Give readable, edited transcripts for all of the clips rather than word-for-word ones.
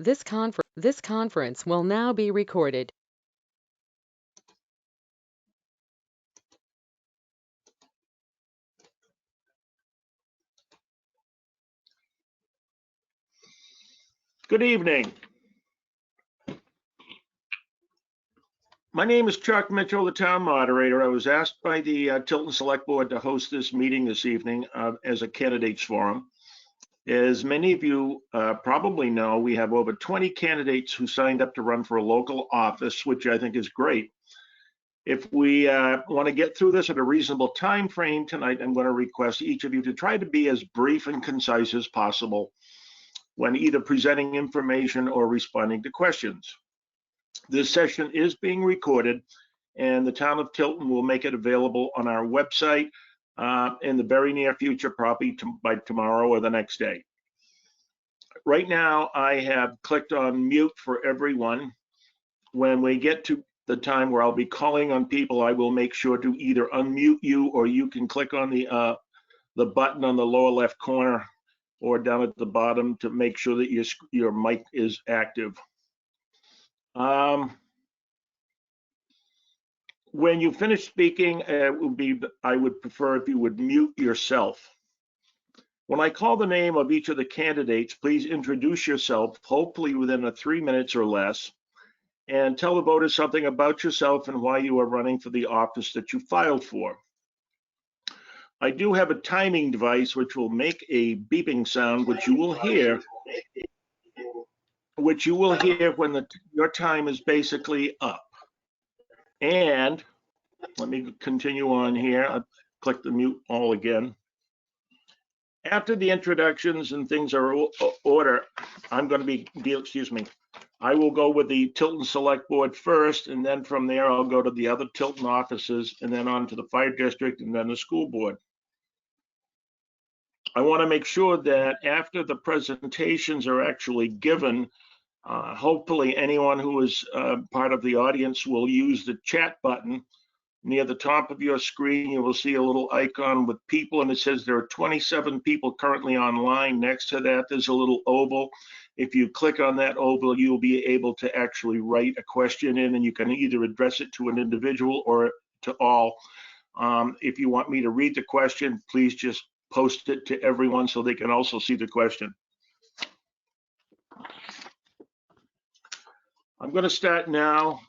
This conference will now be recorded. Good evening. My name is Chuck Mitchell, the town moderator. I was asked by the Tilton Select Board to host this meeting this evening as a candidates forum. As many of you probably know, we have over 20 candidates who signed up to run for a local office, which I think is great. If we want to get through this at a reasonable time frame tonight, I'm going to request each of you to try to be as brief and concise as possible when either presenting information or responding to questions. This session is being recorded, and the town of Tilton will make it available on our website in the very near future, probably by tomorrow or the next day. Right now, I have clicked on mute for everyone. When we get to the time where I'll be calling on people, I will make sure to either unmute you, or you can click on the button on the lower left corner or down at the bottom to make sure that your mic is active. When you finish speaking, I would prefer if you would mute yourself. When I call the name of each of the candidates, please introduce yourself, hopefully within 3 minutes or less, and tell the voters something about yourself and why you are running for the office that you filed for. I do have a timing device which will make a beeping sound, which you will hear when your time is basically up. And let me continue on here. I'll click the mute all again. After the introductions and things are order, I'm going to I will go with the Tilton Select Board first, and then from there I'll go to the other Tilton offices, and then on to the fire district, and then the school board. I want to make sure that after the presentations are actually given, hopefully anyone who is part of the audience will use the chat button. Near the top of your screen, you will see a little icon with people, and it says there are 27 people currently online. Next to that, there's a little oval. If you click on that oval, you'll be able to actually write a question in, and you can either address it to an individual or to all. If you want me to read the question, please just post it to everyone so they can also see the question. I'm going to start now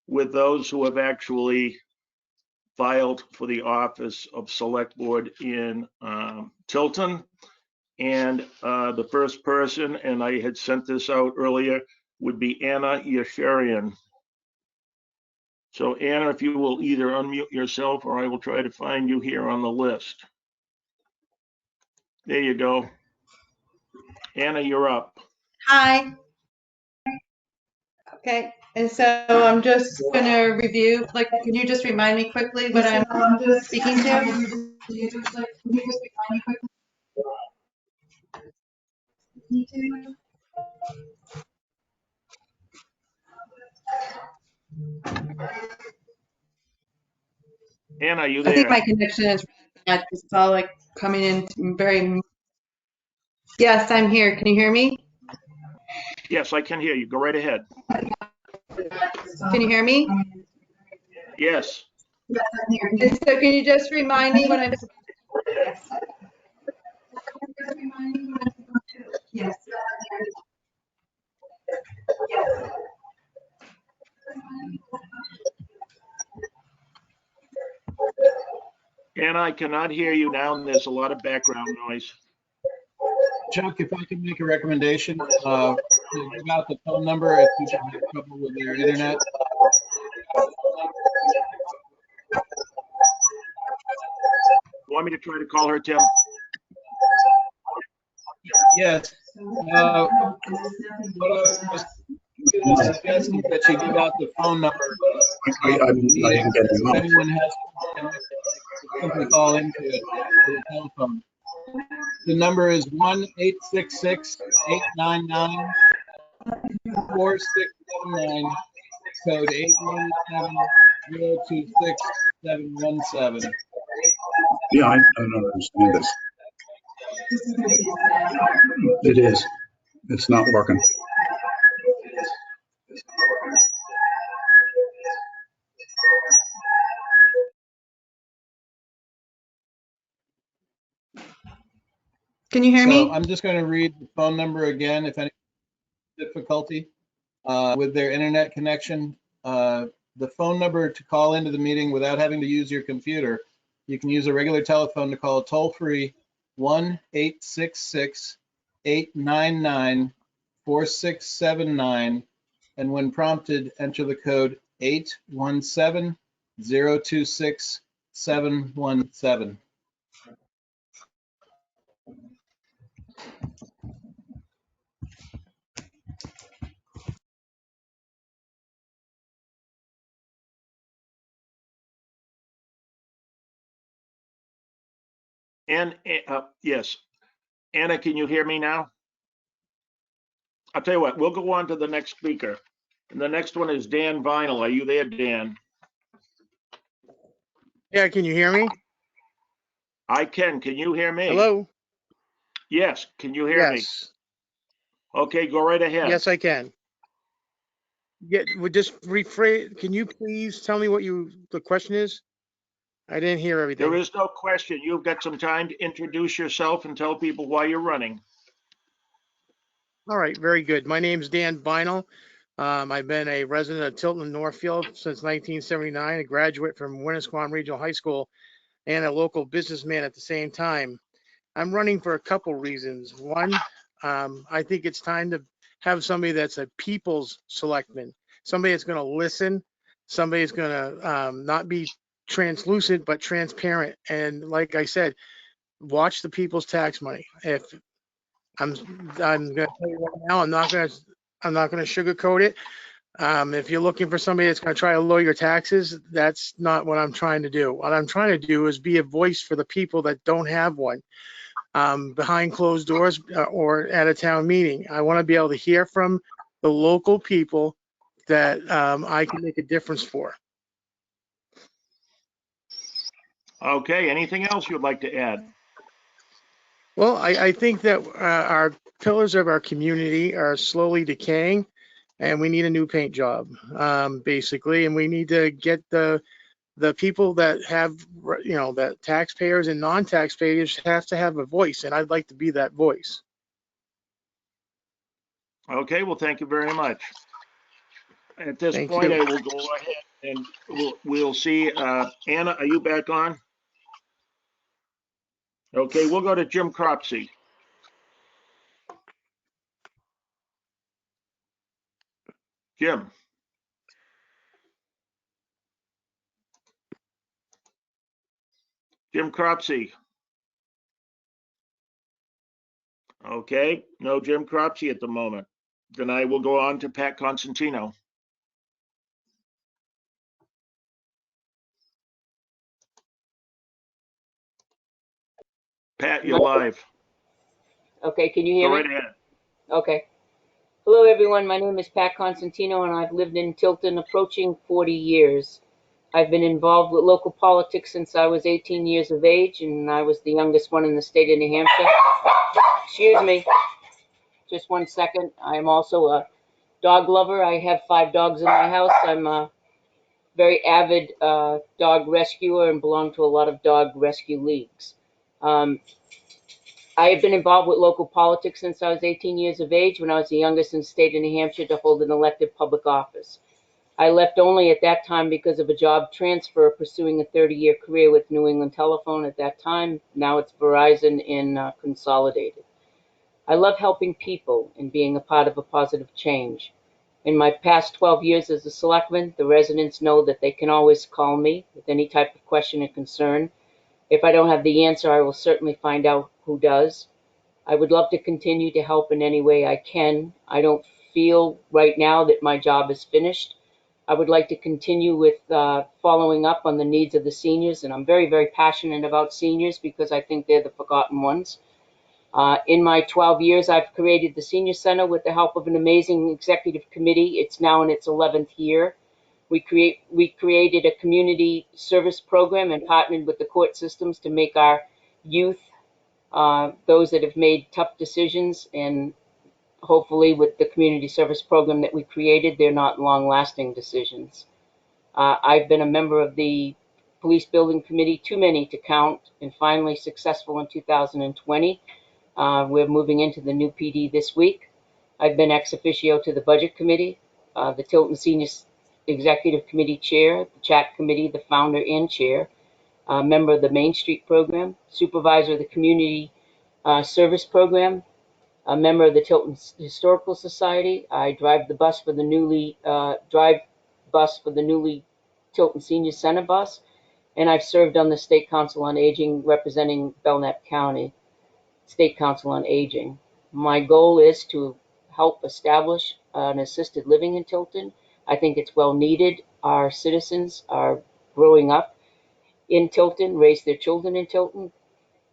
with those who have actually filed for the office of Select Board in Tilton. And the first person, and I had sent this out earlier, would be Anna Yasharian. So Anna, if you will either unmute yourself or I will try to find you here on the list. There you go. Anna, you're up. Hi. Okay, and so I'm just going to review, can you just remind me quickly what I'm speaking to? Anna, are you there? I think my connection is bad because it's all coming in very. Yes, I'm here. Can you hear me? Yes, I can hear you. Go right ahead. Can you hear me? Yes. And so can you just remind me what I'm. Yes. Anna, I cannot hear you now, and there's a lot of background noise. Chuck, if I can make a recommendation, give out the phone number if you have trouble with your internet. You want me to try to call her, Tim? Yes. What I was suggesting that you give out the phone number. If anyone has simply call into it to the telephone. The number is 1-866-899-4679, code 817-026-717. Yeah, I don't understand this. It is. It's not working. Can you hear So me? I'm just going to read the phone number again if any difficulty with their internet connection. The phone number to call into the meeting without having to use your computer, you can use a regular telephone to call toll-free 1-866-899-4679, and when prompted, enter the code 817-026-717. And, yes. Anna, can you hear me now? I'll tell you what, we'll go on to the next speaker. And the next one is Dan Vinyl. Are you there, Dan? Yeah, can you hear me? I can. Can you hear me? Hello? Yes. Can you hear me? Yes. Okay, go right ahead. Yes, I can. Yeah, would just rephrase, can you please tell me what the question is? I didn't hear everything. There is no question. You've got some time to introduce yourself and tell people why you're running. All right, very good. My name's Dan Vinyl. I've been a resident of Tilton, Northfield since 1979, a graduate from Winnisquam Regional High School, and a local businessman at the same time. I'm running for a couple reasons. One, I think it's time to have somebody that's a people's selectman, somebody that's going to listen, somebody that's going to not be translucent but transparent. And like I said, watch the people's tax money. If I'm going to tell you right now, I'm not going to sugarcoat it. If you're looking for somebody that's going to try to lower your taxes, that's not what I'm trying to do. What I'm trying to do is be a voice for the people that don't have one. Behind closed doors or at a town meeting. I want to be able to hear from the local people that I can make a difference for. Okay, anything else you'd like to add? Well, I think that our pillars of our community are slowly decaying, and we need a new paint job, basically, and we need to get the people that have, that taxpayers and non-taxpayers have to have a voice, and I'd like to be that voice. Okay, well, thank you very much. At this Thank point, you. I will go ahead and we'll see. Anna, are you back on? Okay, we'll go to Jim Cropsey. Jim. Jim Cropsey. Okay, no Jim Cropsey at the moment. Then I will go on to Pat Constantino. Pat, you're live. Okay, can you hear Go me? right ahead. Okay. Hello, everyone. My name is Pat Constantino, and I've lived in Tilton approaching 40 years. I've been involved with local politics since I was 18 years of age, and I was the youngest one in the state of New Hampshire. Excuse me. Just 1 second. I am also a dog lover. I have 5 dogs in my house. I'm a very avid dog rescuer and belong to a lot of dog rescue leagues. I have been involved with local politics since I was 18 years of age, when I was the youngest in the state of New Hampshire to hold an elected public office. I left only at that time because of a job transfer pursuing a 30-year career with New England Telephone at that time. Now it's Verizon in Consolidated. I love helping people and being a part of a positive change. In my past 12 years as a selectman, the residents know that they can always call me with any type of question or concern. If I don't have the answer, I will certainly find out who does. I would love to continue to help in any way I can. I don't feel right now that my job is finished. I would like to continue with following up on the needs of the seniors, and I'm very, very passionate about seniors because I think they're the forgotten ones. In my 12 years, I've created the Senior Center with the help of an amazing executive committee. It's now in its 11th year. We created a community service program and partnered with the court systems to make our youth those that have made tough decisions, and hopefully with the community service program that we created, they're not long-lasting decisions. I've been a member of the police building committee, too many to count, and finally successful in 2020. We're moving into the new PD this week. I've been ex officio to the budget committee, the Tilton Senior Executive Committee chair, the chat committee, the founder and chair, member of the Main Street program, supervisor of the community service program, a member of the Tilton Historical Society. I drive bus for the newly Tilton Senior Center bus, and I've served on the State Council on Aging representing Belknap County State Council on Aging. My goal is to help establish an assisted living in Tilton. I think it's well needed. Our citizens are growing up in Tilton, raise their children in Tilton,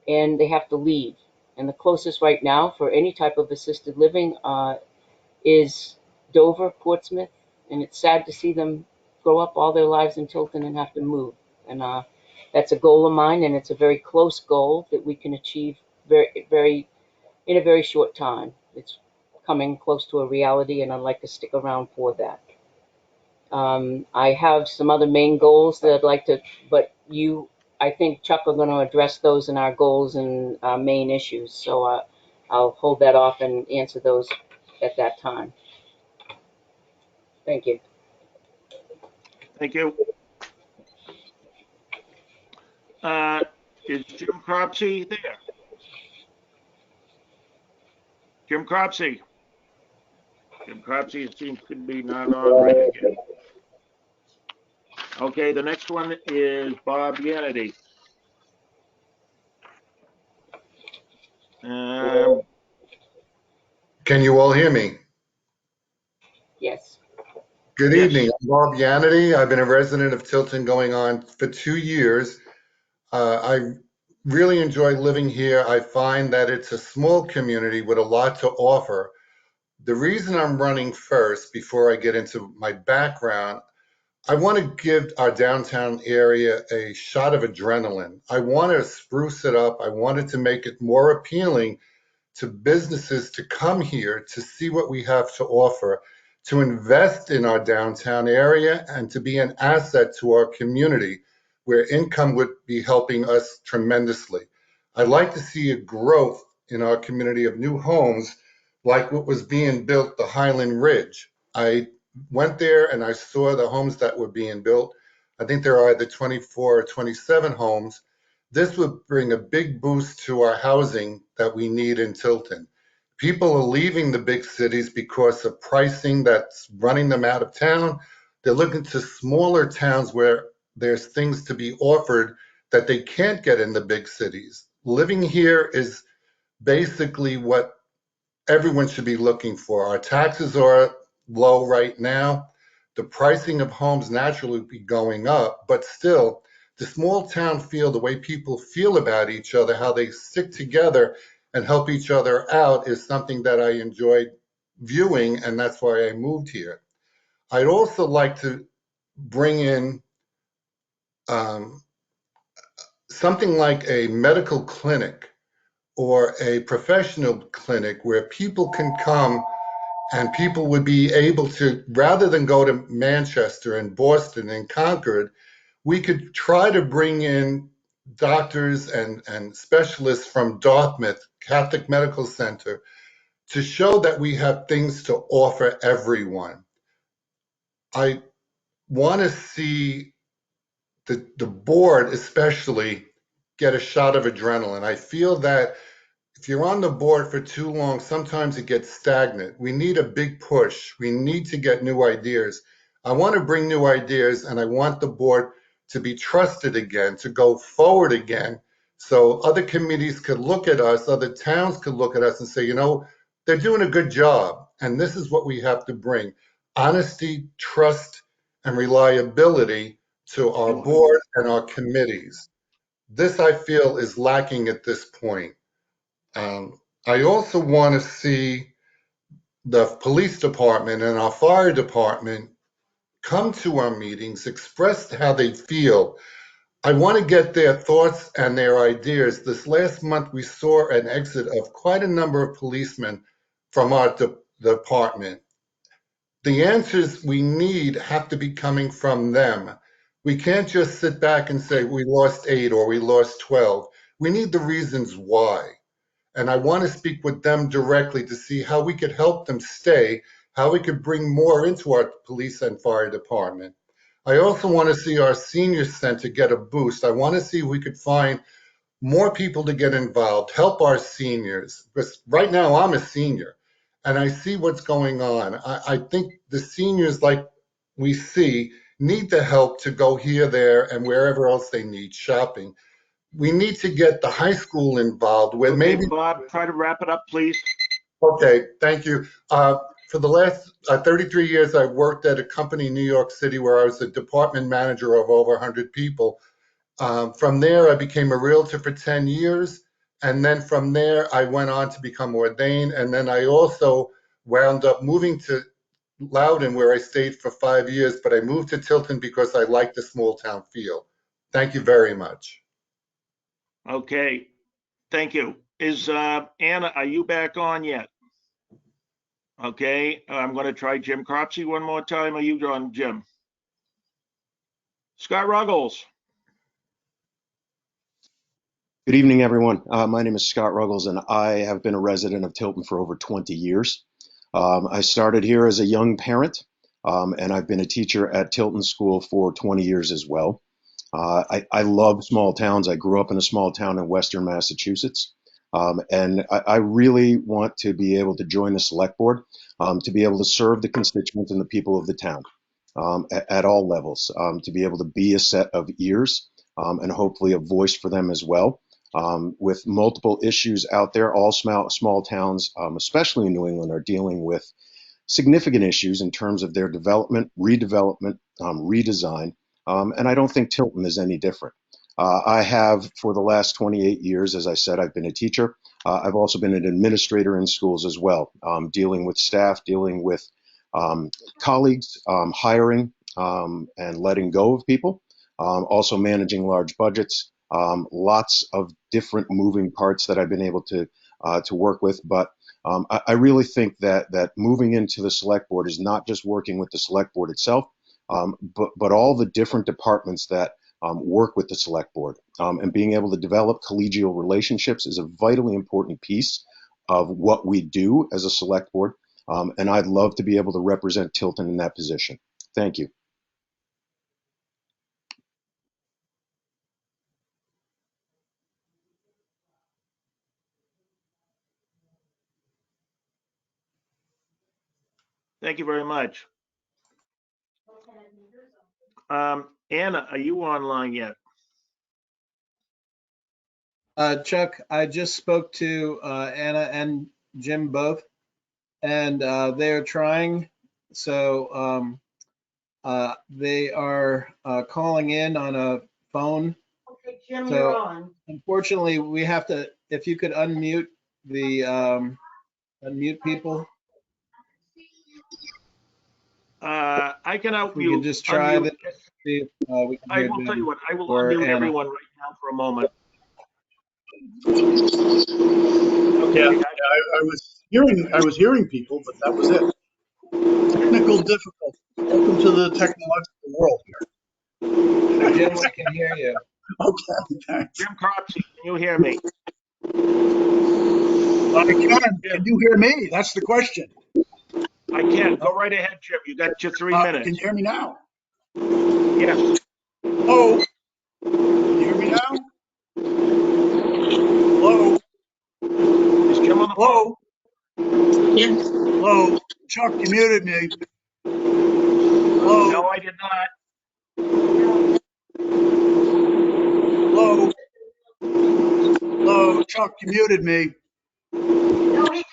and they have to leave. And the closest right now for any type of assisted living is Dover, Portsmouth, and it's sad to see them grow up all their lives in Tilton and have to move. And that's a goal of mine, and it's a very close goal that we can achieve in a very short time. It's coming close to a reality, and I'd like to stick around for that. I have some other main goals that I'd like to, but I think Chuck are going to address those in our goals and main issues. So I'll hold that off and answer those at that time. Thank you. Thank you. Is Jim Cropsey there? Jim Cropsey. Jim Cropsey, it seems to be not on right again. Okay, the next one is Bob Yanity. Can you all hear me? Yes. Good Yes. evening. I'm Bob Yanity. I've been a resident of Tilton going on for 2 years. I really enjoy living here. I find that it's a small community with a lot to offer. The reason I'm running first, before I get into my background, I want to give our downtown area a shot of adrenaline. I want to spruce it up. I wanted to make it more appealing to businesses to come here to see what we have to offer, to invest in our downtown area, and to be an asset to our community where income would be helping us tremendously. I'd like to see a growth in our community of new homes like what was being built, the Highland Ridge. I went there and I saw the homes that were being built. I think there are either 24 or 27 homes. This would bring a big boost to our housing that we need in Tilton. People are leaving the big cities because of pricing that's running them out of town. They're looking to smaller towns where there's things to be offered that they can't get in the big cities. Living here is basically what everyone should be looking for. Our taxes are low right now. The pricing of homes naturally would be going up, but still, the small town feel, the way people feel about each other, how they stick together and help each other out is something that I enjoyed viewing, and that's why I moved here. I'd also like to bring in something like a medical clinic or a professional clinic where people can come and people would be able to, rather than go to Manchester and Boston and Concord, we could try to bring in doctors and specialists from Dartmouth Catholic Medical Center to show that we have things to offer everyone. I want to see the board especially get a shot of adrenaline. I feel that if you're on the board for too long, sometimes it gets stagnant. We need a big push. We need to get new ideas. I want to bring new ideas, and I want the board to be trusted again, to go forward again, so other committees could look at us, other towns could look at us and say, you know, they're doing a good job, and this is what we have to bring. Honesty, trust, and reliability to our board and our committees. This, I feel, is lacking at this point. I also want to see the police department and our fire department come to our meetings, express how they feel. I want to get their thoughts and their ideas. This last month, we saw an exit of quite a number of policemen from our department. The answers we need have to be coming from them. We can't just sit back and say we lost 8 or we lost 12. We need the reasons why. And I want to speak with them directly to see how we could help them stay, how we could bring more into our police and fire department. I also want to see our senior center get a boost. I want to see if we could find more people to get involved, help our seniors. Because right now I'm a senior and I see what's going on. I think the seniors, like we see, need the help to go here, there, and wherever else they need shopping. We need to get the high school involved with Okay, maybe. Bob, try to wrap it up, please. Okay, thank you. For the last 33 years, I've worked at a company in New York City where I was the department manager of over 100 people. From there, I became a realtor for 10 years. And then from there, I went on to become ordained. And then I also wound up moving to Loudon, where I stayed for 5 years. But I moved to Tilton because I like the small town feel. Thank you very much. Okay, thank you. Is Anna, are you back on yet? Okay, I'm going to try Jim Cropsey one more time. Are you on, Jim? Scott Ruggles. Good evening, everyone. My name is Scott Ruggles, and I have been a resident of Tilton for over 20 years. I started here as a young parent, and I've been a teacher at Tilton School for 20 years as well. I love small towns. I grew up in a small town in Western Massachusetts, and I really want to be able to join the select board, to be able to serve the constituents and the people of the town at all levels, to be able to be a set of ears and hopefully a voice for them as well. With multiple issues out there, all small towns, especially in New England, are dealing with significant issues in terms of their development, redevelopment, redesign, and I don't think Tilton is any different. I have, for the last 28 years, as I said, I've been a teacher. I've also been an administrator in schools as well, dealing with staff, dealing with colleagues, hiring and letting go of people, also managing large budgets. Lots of different moving parts that I've been able to work with, but I really think that moving into the select board is not just working with the select board itself, but all the different departments that work with the select board, and being able to develop collegial relationships is a vitally important piece of what we do as a select board, and I'd love to be able to represent Tilton in that position. Thank you. Thank you very much. Anna, are you online yet? Chuck, I just spoke to Anna and Jim both, and they are trying. So they are calling in on a phone. Okay, Jim, So, you're on. unfortunately, we have to, if you could unmute the, unmute people. I can If we could unmute. just try this, Unmute. see if we can I hear will tell you Jim what, I will or unmute Anna. everyone right now for a moment. Yeah, I was hearing people, but that was it. Technical difficulty. Welcome to the technological world here. Jim, we can hear you. Okay, thanks. Jim Cropsey, can you hear me? I can. Can you hear me? That's the question. I can. Go right ahead, Jim. You got your 3 minutes. Can you hear me now? Yes. Oh, can you hear me now? Hello? Is Jim on the phone? Hello? Yes. Hello? Chuck, you muted me. Hello? No, I did not. Hello? Hello? Chuck, you muted me. No, he did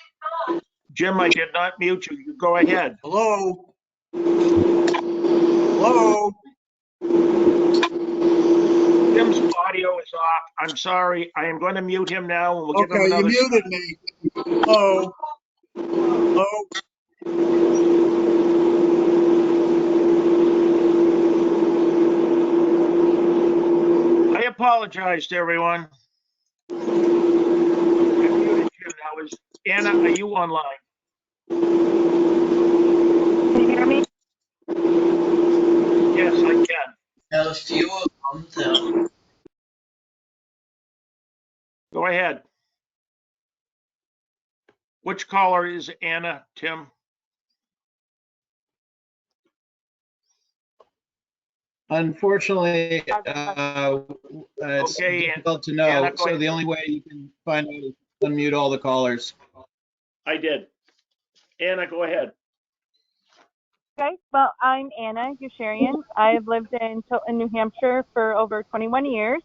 not. Jim, I did not mute you. You go ahead. Hello? Hello? Jim's audio is off. I'm sorry. I am going to mute him now and we'll give him Okay, you another shot. muted me. Hello? Hello? apologize to everyone. I muted Jim. Now is Anna, are you online? Can you hear me? Yes, I can. Have a few of them though. Go ahead. Which caller is Anna, Tim? Unfortunately, it's Okay, difficult to Anna, know. go So ahead. the only way you can find out is unmute all the callers. I did. Anna, go ahead. Okay, well, I'm Anna Yasharian. I've lived in Tilton, New Hampshire for over 21 years.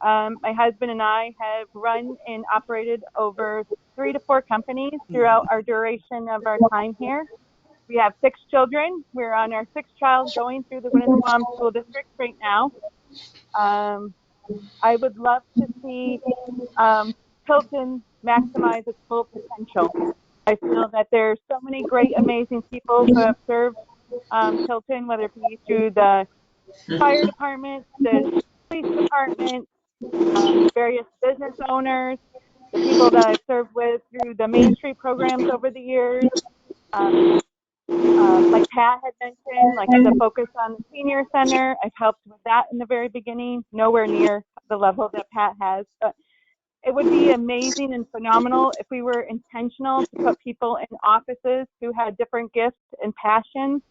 My husband and I have run and operated over 3 to 4 companies throughout our duration of our time here. We have 6 children. We're on our 6th child going through the Winnisquam School District right now. I would love to see Tilton maximize its full potential. I feel that there's so many great, amazing people who have served Tilton, whether it be through the fire department, the police department, various business owners, the people that I've served with through the Main Street programs over the years. Like Pat had mentioned, like the focus on the senior center, I've helped with that in the very beginning, nowhere near the level that Pat has, but it would be amazing and phenomenal if we were intentional to put people in offices who had different gifts and passions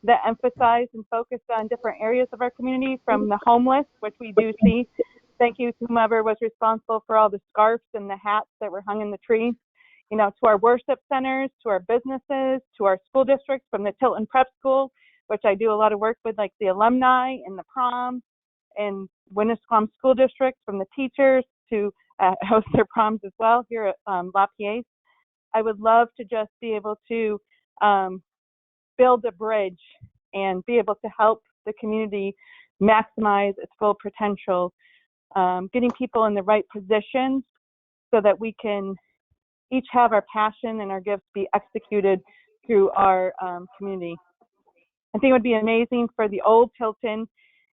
that emphasized and focused on different areas of our community, from the homeless, which we do see. Thank you to whomever was responsible for all the scarves and the hats that were hung in the tree, you know, to our worship centers, to our businesses, to our school districts, from the Tilton Prep School, which I do a lot of work with, like the alumni and the prom, and Winnisquam School District, from the teachers to host their proms as well here at La Pièce. I would love to just be able to build a bridge and be able to help the community maximize its full potential, getting people in the right positions so that we can each have our passion and our gifts be executed through our community. I think it would be amazing for the old Tilton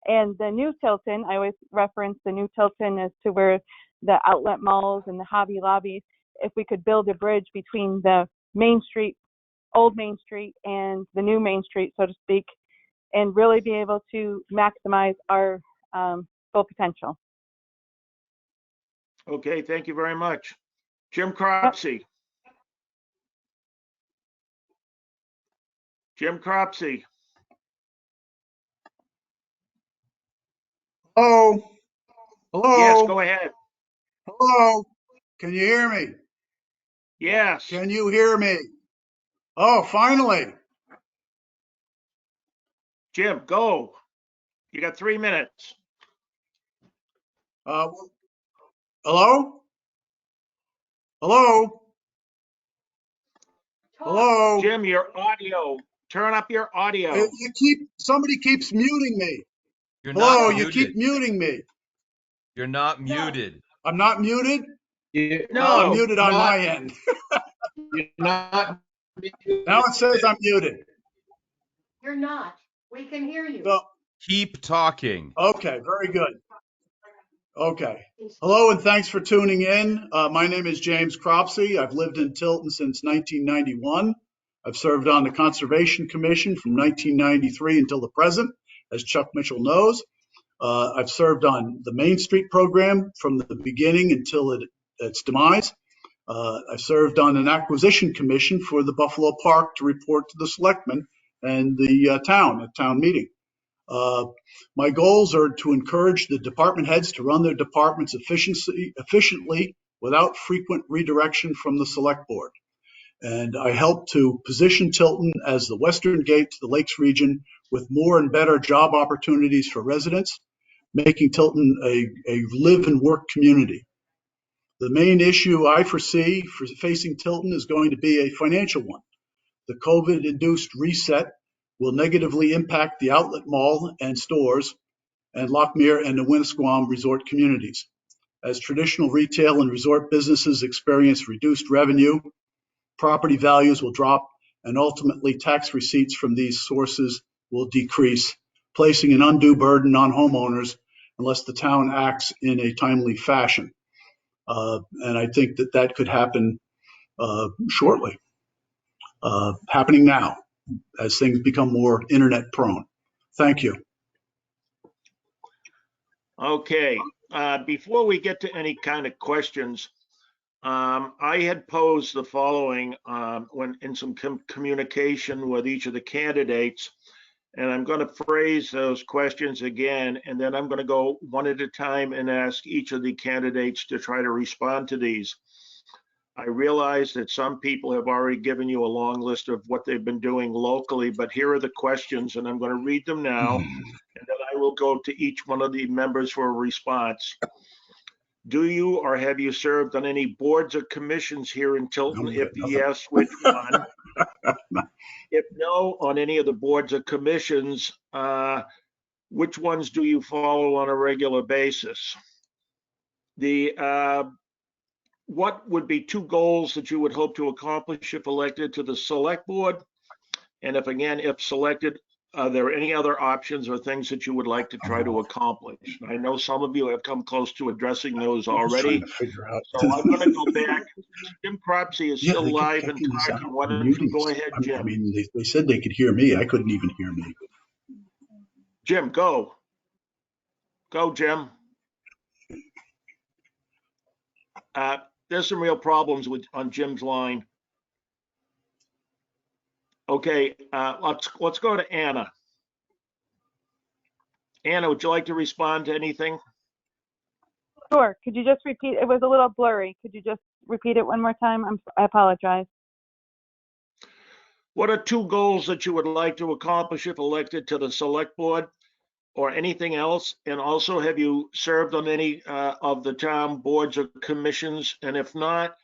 and the new Tilton. I always reference the new Tilton as to where the outlet malls and the Hobby Lobbies, if we could build a bridge between the Main Street, old Main Street, and the new Main Street, so to speak, and really be able to maximize our full potential. Okay, thank you very much. Jim Cropsey. Jim Cropsey. Hello? Hello? Yes, go ahead. Hello? Can you hear me? Yes. Can you hear me? Oh, finally. Jim, go. You got 3 minutes. Hello? Hello? Hello? Jim, your audio. Turn up your audio. Somebody keeps muting me. You're Hello, not you muted. keep muting me. You're not muted. I'm not muted? No. I'm muted on my end. You're not. Now it says I'm muted. You're not. We can hear you. So, Keep talking. okay, very good. Okay. Hello and thanks for tuning in. My name is James Cropsey. I've lived in Tilton since 1991. I've served on the Conservation Commission from 1993 until the present, as Chuck Mitchell knows. I've served on the Main Street program from the beginning until its demise. I've served on an acquisition commission for the Buffalo Park to report to the Selectmen and the town at town meeting. My goals are to encourage the department heads to run their departments efficiently without frequent redirection from the select board. And I help to position Tilton as the western gate to the Lakes region with more and better job opportunities for residents, making Tilton a live and work community. The main issue I foresee for facing Tilton is going to be a financial one. The COVID-induced reset will negatively impact the outlet mall and stores and Lockmere and the Winnisquam resort communities. As traditional retail and resort businesses experience reduced revenue, property values will drop, and ultimately tax receipts from these sources will decrease, placing an undue burden on homeowners unless the town acts in a timely fashion. And I think that that could happen shortly, happening now as things become more internet prone. Thank you. Okay, before we get to any kind of questions, I had posed the following when in some communication with each of the candidates, and I'm going to phrase those questions again, and then I'm going to go one at a time and ask each of the candidates to try to respond to these. I realize that some people have already given you a long list of what they've been doing locally, but here are the questions, and I'm going to read them now, and then I will go to each one of the members for a response. Do you or have you served on any boards or commissions here in Tilton? If yes, which one? If no, on any of the boards or commissions, which ones do you follow on a regular basis? What would be 2 goals that you would hope to accomplish if elected to the select board? And if selected, are there any other options or things that you would like to try to accomplish? I know some of you have come close to addressing those already. So I'm going to go back. Jim Cropsey is still live and talking. Why don't you go ahead, Jim? I mean, they said they could hear me. I couldn't even hear me. Jim, go. Go, Jim. There's some real problems on Jim's line. Okay, let's go to Anna. Anna, would you like to respond to anything? Sure. Could you just repeat? It was a little blurry. Could you just repeat it one more time? I apologize. What are 2 goals that you would like to accomplish if elected to the select board, or anything else? And also, have you served on any of the town boards or commissions? And if not,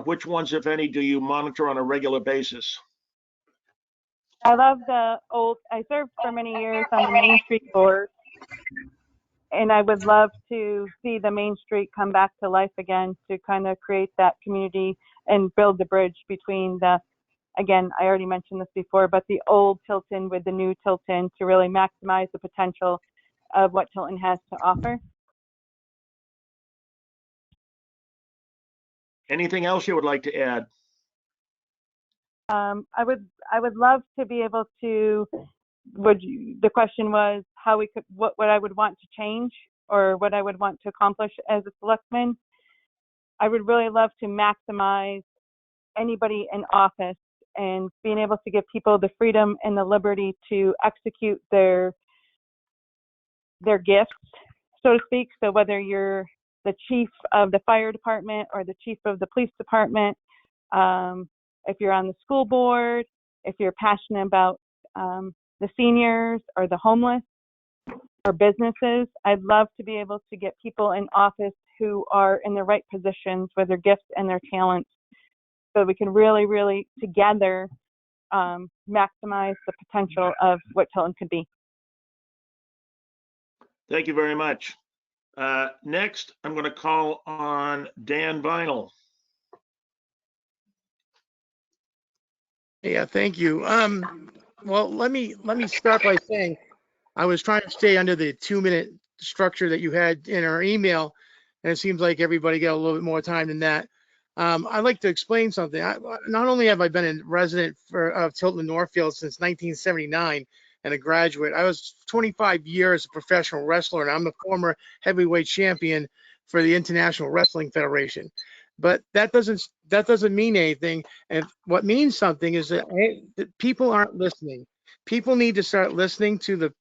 which ones, if any, do you monitor on a regular basis? I love I served for many years on the Main Street board, and I would love to see the Main Street come back to life again to kind of create that community and build the bridge between again, I already mentioned this before, but the old Tilton with the new Tilton to really maximize the potential of what Tilton has to offer. Anything else you would like to add? I would love to be able to, the question was how we could, what I would want to change or what I would want to accomplish as a selectman. I would really love to maximize anybody in office and being able to give people the freedom and the liberty to execute their gifts, so to speak. So whether you're the chief of the fire department or the chief of the police department, if you're on the school board, if you're passionate about the seniors or the homeless or businesses, I'd love to be able to get people in office who are in the right positions with their gifts and their talents, so we can really, really together maximize the potential of what Tilton could be. Thank you very much. Next, I'm going to call on Dan Vinyl. Yeah, thank you. Well, let me start by saying I was trying to stay under the 2-minute structure that you had in our email, and it seems like everybody got a little bit more time than that. I'd like to explain something. Not only have I been a resident of Tilton Northfield since 1979 and a graduate, I was 25 years a professional wrestler, and I'm the former heavyweight champion for the International Wrestling Federation. But that doesn't mean anything. And what means something is that people aren't listening. People need to start listening to the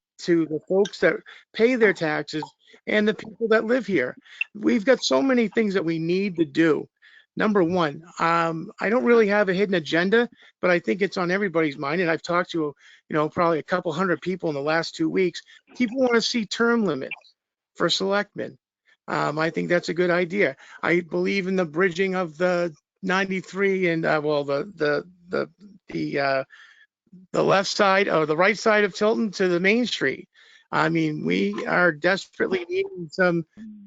folks that pay their taxes and the people that live here. We've got so many things that we need to do. Number one, I don't really have a hidden agenda, but I think it's on everybody's mind. And I've talked to, probably a couple hundred people in the last 2 weeks. People want to see term limits for selectmen. I think that's a good idea. I believe in the bridging of the 93 and the left side or the right side of Tilton to the Main Street. I mean, we are desperately needing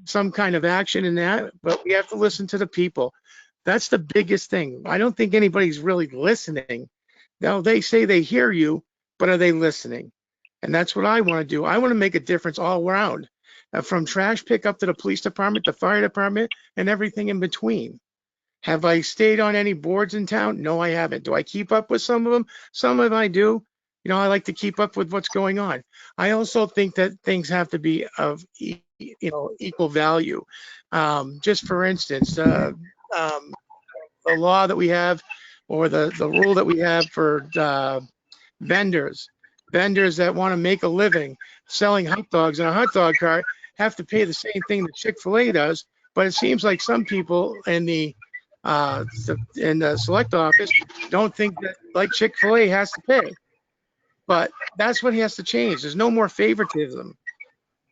some kind of action in that, but we have to listen to the people. That's the biggest thing. I don't think anybody's really listening. Now, they say they hear you, but are they listening? And that's what I want to do. I want to make a difference all around. from trash pickup to the police department, the fire department, and everything in between. Have I stayed on any boards in town? No, I haven't. Do I keep up with some of them? Some of them I do. You know, I like to keep up with what's going on. I also think that things have to be of, equal value. Just for instance, the law that we have, or the rule that we have for vendors that want to make a living selling hot dogs in a hot dog cart have to pay the same thing that Chick-fil-A does. But it seems like some people in the select office don't think that like Chick-fil-A has to pay. But that's what has to change. There's no more favoritism.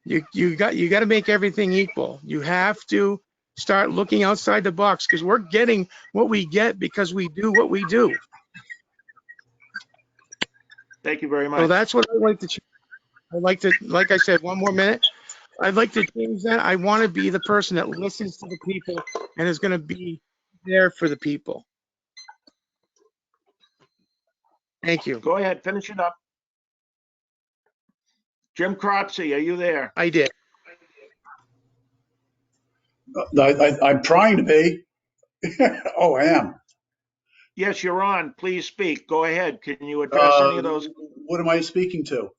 You got to make everything equal. You have to start looking outside the box, because we're getting what we get because we do what we do. Thank you very much. So that's what I'd like to change. I'd like to, like I said, one more minute. I'd like to change that. I want to be the person that listens to the people and is going to be there for the people. Thank you. Go ahead, finish it up. Jim Cropsey, are you there? I did. I'm trying to be. Oh, I am. Yes, you're on. Please speak. Go ahead. Can you address any of those? What am I speaking to?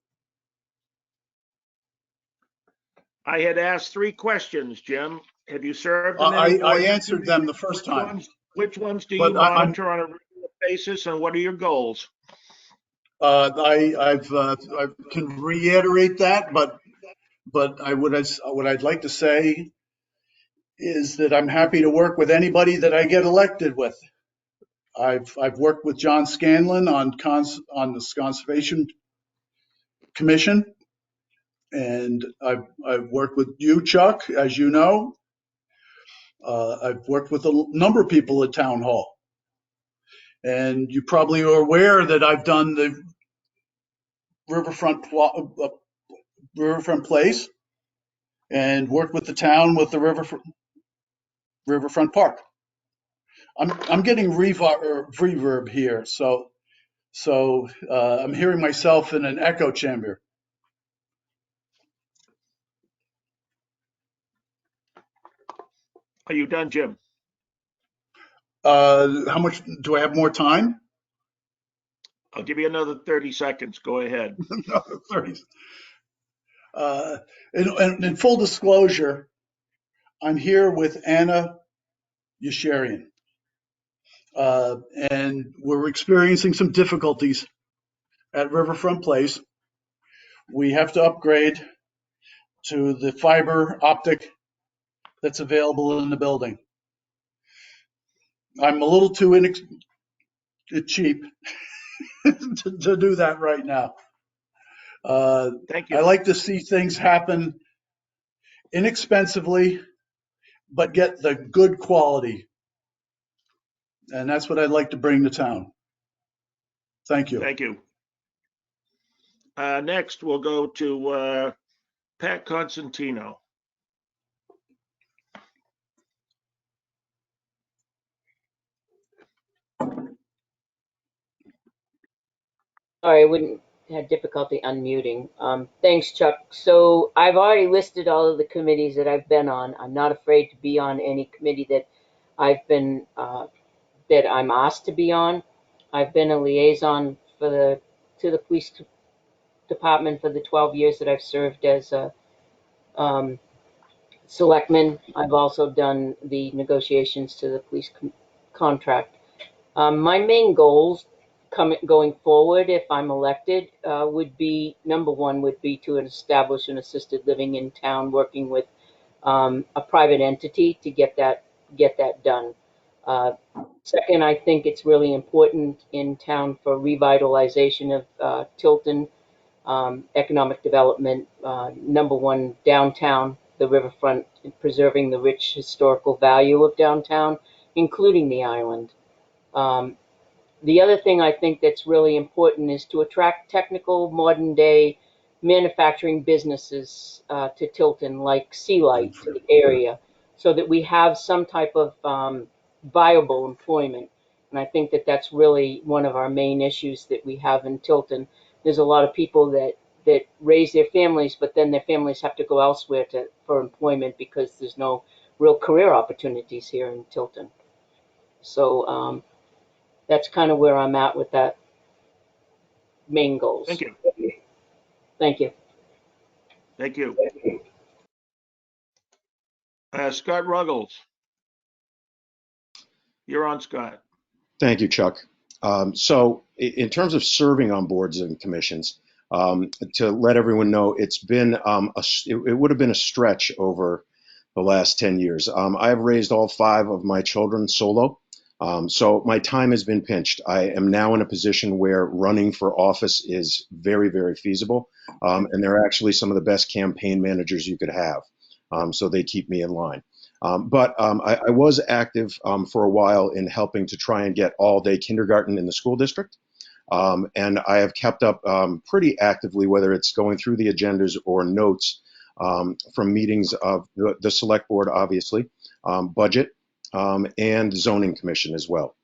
I had asked 3 questions, Jim. Have you served on any I boards? answered them the first time. Which ones do But you monitor on a regular basis, and what are your goals? I can reiterate that, but what I'd like to say is that I'm happy to work with anybody that I get elected with. I've worked with John Scanlon on the Conservation Commission, and I've worked with you, Chuck, as you know. I've worked with a number of people at Town Hall, and you probably are aware that I've done the Riverfront Place and worked with the town with the Riverfront Park. I'm getting reverb here, so I'm hearing myself in an echo chamber. Are you done, Jim? How much do I have more time? I'll give you another 30 seconds. Go ahead. Another 30. In full disclosure, I'm here with Anna Yasharian, and we're experiencing some difficulties at Riverfront Place. We have to upgrade to the fiber optic that's available in the building. I'm a little too cheap to do that right now. Thank you. I like to see things happen inexpensively, but get the good quality. And that's what I'd like to bring to town. Thank you. Thank you. Next, we'll go to Pat Constantino. Sorry, I wouldn't had difficulty unmuting. Thanks, Chuck. So I've already listed all of the committees that I've been on. I'm not afraid to be on any committee that I've been that I'm asked to be on. I've been a liaison to the police department for the 12 years that I've served as a selectman. I've also done the negotiations to the police contract. My main goals going forward, if I'm elected, would be, number one, would be to establish an assisted living in town, working with a private entity to get that done. Second, I think it's really important in town for revitalization of Tilton, economic development, number one, downtown, the riverfront, preserving the rich historical value of downtown, including the island. The other thing I think that's really important is to attract technical, modern day manufacturing businesses to Tilton, like Sea Light, to the area, so that we have some type of viable employment. And I think that that's really one of our main issues that we have in Tilton. There's a lot of people that raise their families, but then their families have to go elsewhere for employment because there's no real career opportunities here in Tilton. So that's kind of where I'm at with that main goals. Thank you. Thank you. Thank you. Scott Ruggles. You're on, Scott. Thank you, Chuck. So in terms of serving on boards and commissions, to let everyone know, it's been it would have been a stretch over the last 10 years. I have raised all 5 of my children solo. So my time has been pinched. I am now in a position where running for office is very, very feasible. And they're actually some of the best campaign managers you could have. So they keep me in line. But I was active for a while in helping to try and get all-day kindergarten in the school district. And I have kept up pretty actively, whether it's going through the agendas or notes from meetings of the select board, obviously, budget, and zoning commission as well.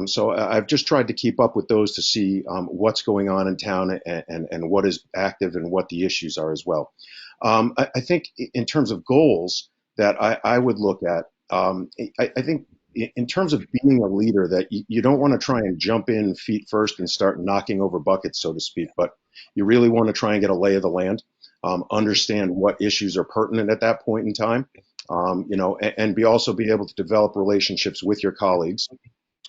So I've just tried to keep up with those to see what's going on in town and what is active and what the issues are as well. I think in terms of goals that I would look at, I think in terms of being a leader, that you don't want to try and jump in feet first and start knocking over buckets, so to speak, but you really want to try and get a lay of the land, understand what issues are pertinent at that point in time, and also be able to develop relationships with your colleagues,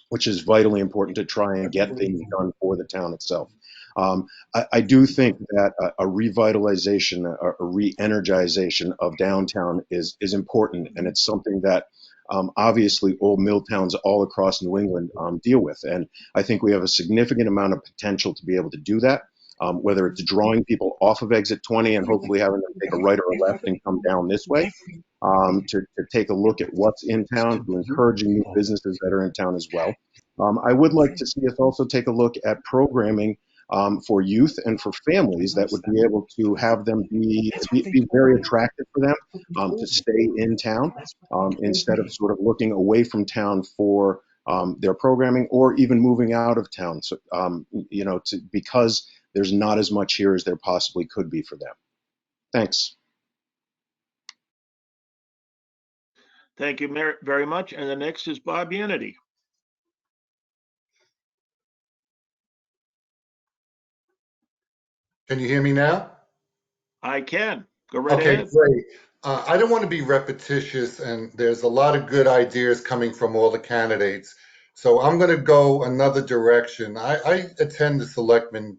which is vitally important to try and get things done for the town itself. I do think that a revitalization, a re-energization of downtown is important, and it's something that obviously old mill towns all across New England deal with. And I think we have a significant amount of potential to be able to do that, whether it's drawing people off of exit 20 and hopefully having them take a right or a left and come down this way, to take a look at what's in town, to encouraging new businesses that are in town as well. I would like to see us also take a look at programming for youth and for families that would be able to have them be very attractive for them to stay in town instead of sort of looking away from town for their programming or even moving out of town. So, because there's not as much here as there possibly could be for them. Thanks. Thank you very much. And the next is Bob Yanity. Can you hear me now? I can. Go right Okay, ahead. great. I don't want to be repetitious, and there's a lot of good ideas coming from all the candidates. So I'm going to go another direction. I attend the Selectmen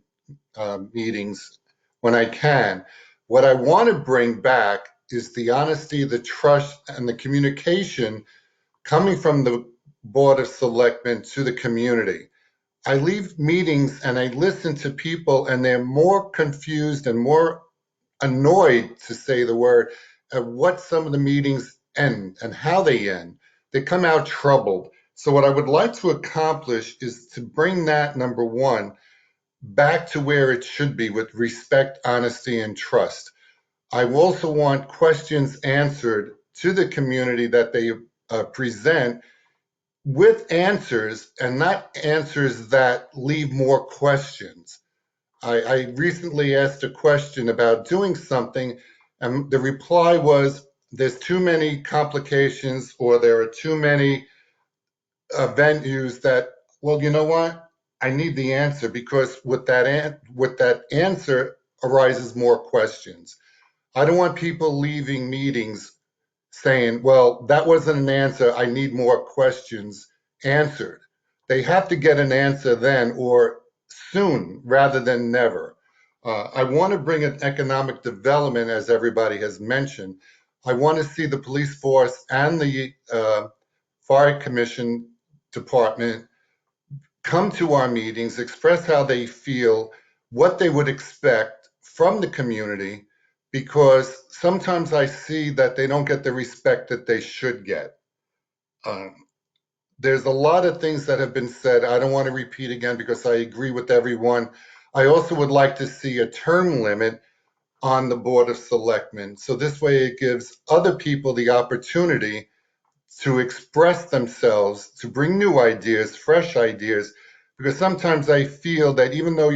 meetings when I can. What I want to bring back is the honesty, the trust, and the communication coming from the Board of Selectmen to the community. I leave meetings and I listen to people, and they're more confused and more annoyed, to say the word, at what some of the meetings end and how they end. They come out troubled. So what I would like to accomplish is to bring that, number one, back to where it should be, with respect, honesty, and trust. I also want questions answered to the community that they present, with answers, and not answers that leave more questions. I recently asked a question about doing something, and the reply was, there's too many complications, or there are too many venues that, well, you know what? I need the answer, because with that answer arises more questions. I don't want people leaving meetings saying, well, that wasn't an answer, I need more questions answered. They have to get an answer then, or soon, rather than never. I want to bring in economic development, as everybody has mentioned. I want to see the police force and the fire commission department come to our meetings, express how they feel, what they would expect from the community, because sometimes I see that they don't get the respect that they should get. There's a lot of things that have been said. I don't want to repeat again because I agree with everyone. I also would like to see a term limit on the Board of Selectmen. So this way it gives other people the opportunity to express themselves, to bring new ideas, fresh ideas, because sometimes I feel that even though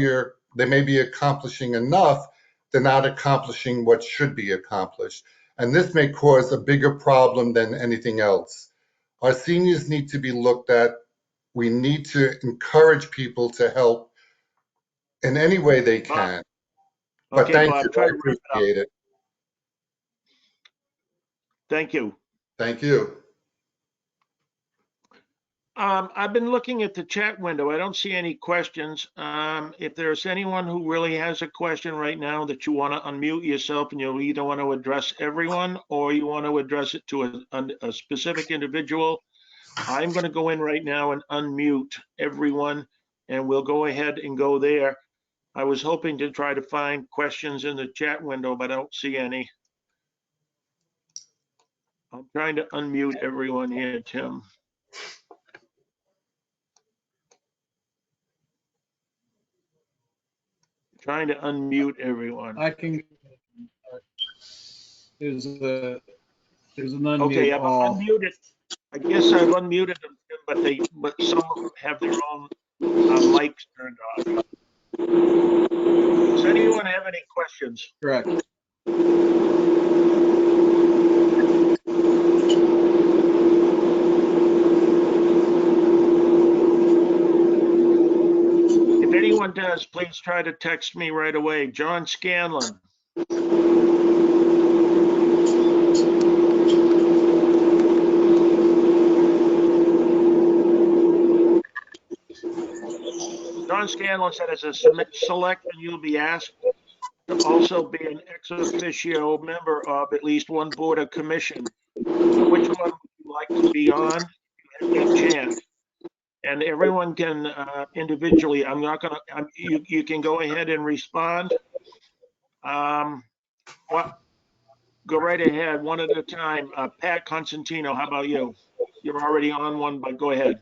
they may be accomplishing enough, they're not accomplishing what should be accomplished. And this may cause a bigger problem than anything else. Our seniors need to be looked at. We need to encourage people to help in any way they Bob, can. But okay, thank you, Bob, try I to wrap it up. appreciate it. Thank you. Thank you. I've been looking at the chat window. I don't see any questions. If there's anyone who really has a question right now that you want to unmute yourself and you either want to address everyone or you want to address it to a specific individual, I'm going to go in right now and unmute everyone and we'll go ahead and go there. I was hoping to try to find questions in the chat window, but I don't see any. I'm trying to unmute everyone here, Tim. Trying to unmute everyone. I can. There's an unmute Okay, I've all. unmuted. I guess I've unmuted them, but some of them have their own mics turned off. Does anyone have any questions? Correct. If anyone does, please try to text me right away. John Scanlon. John Scanlon said, as a selectman, you'll be asked to also be an ex officio member of at least one board or commission. Which one would you like to be on? You have a chance. And everyone can individually, I'm not going to, you can go ahead and respond. What? Go right ahead, one at a time. Pat Constantino, how about you? You're already on one, but go ahead.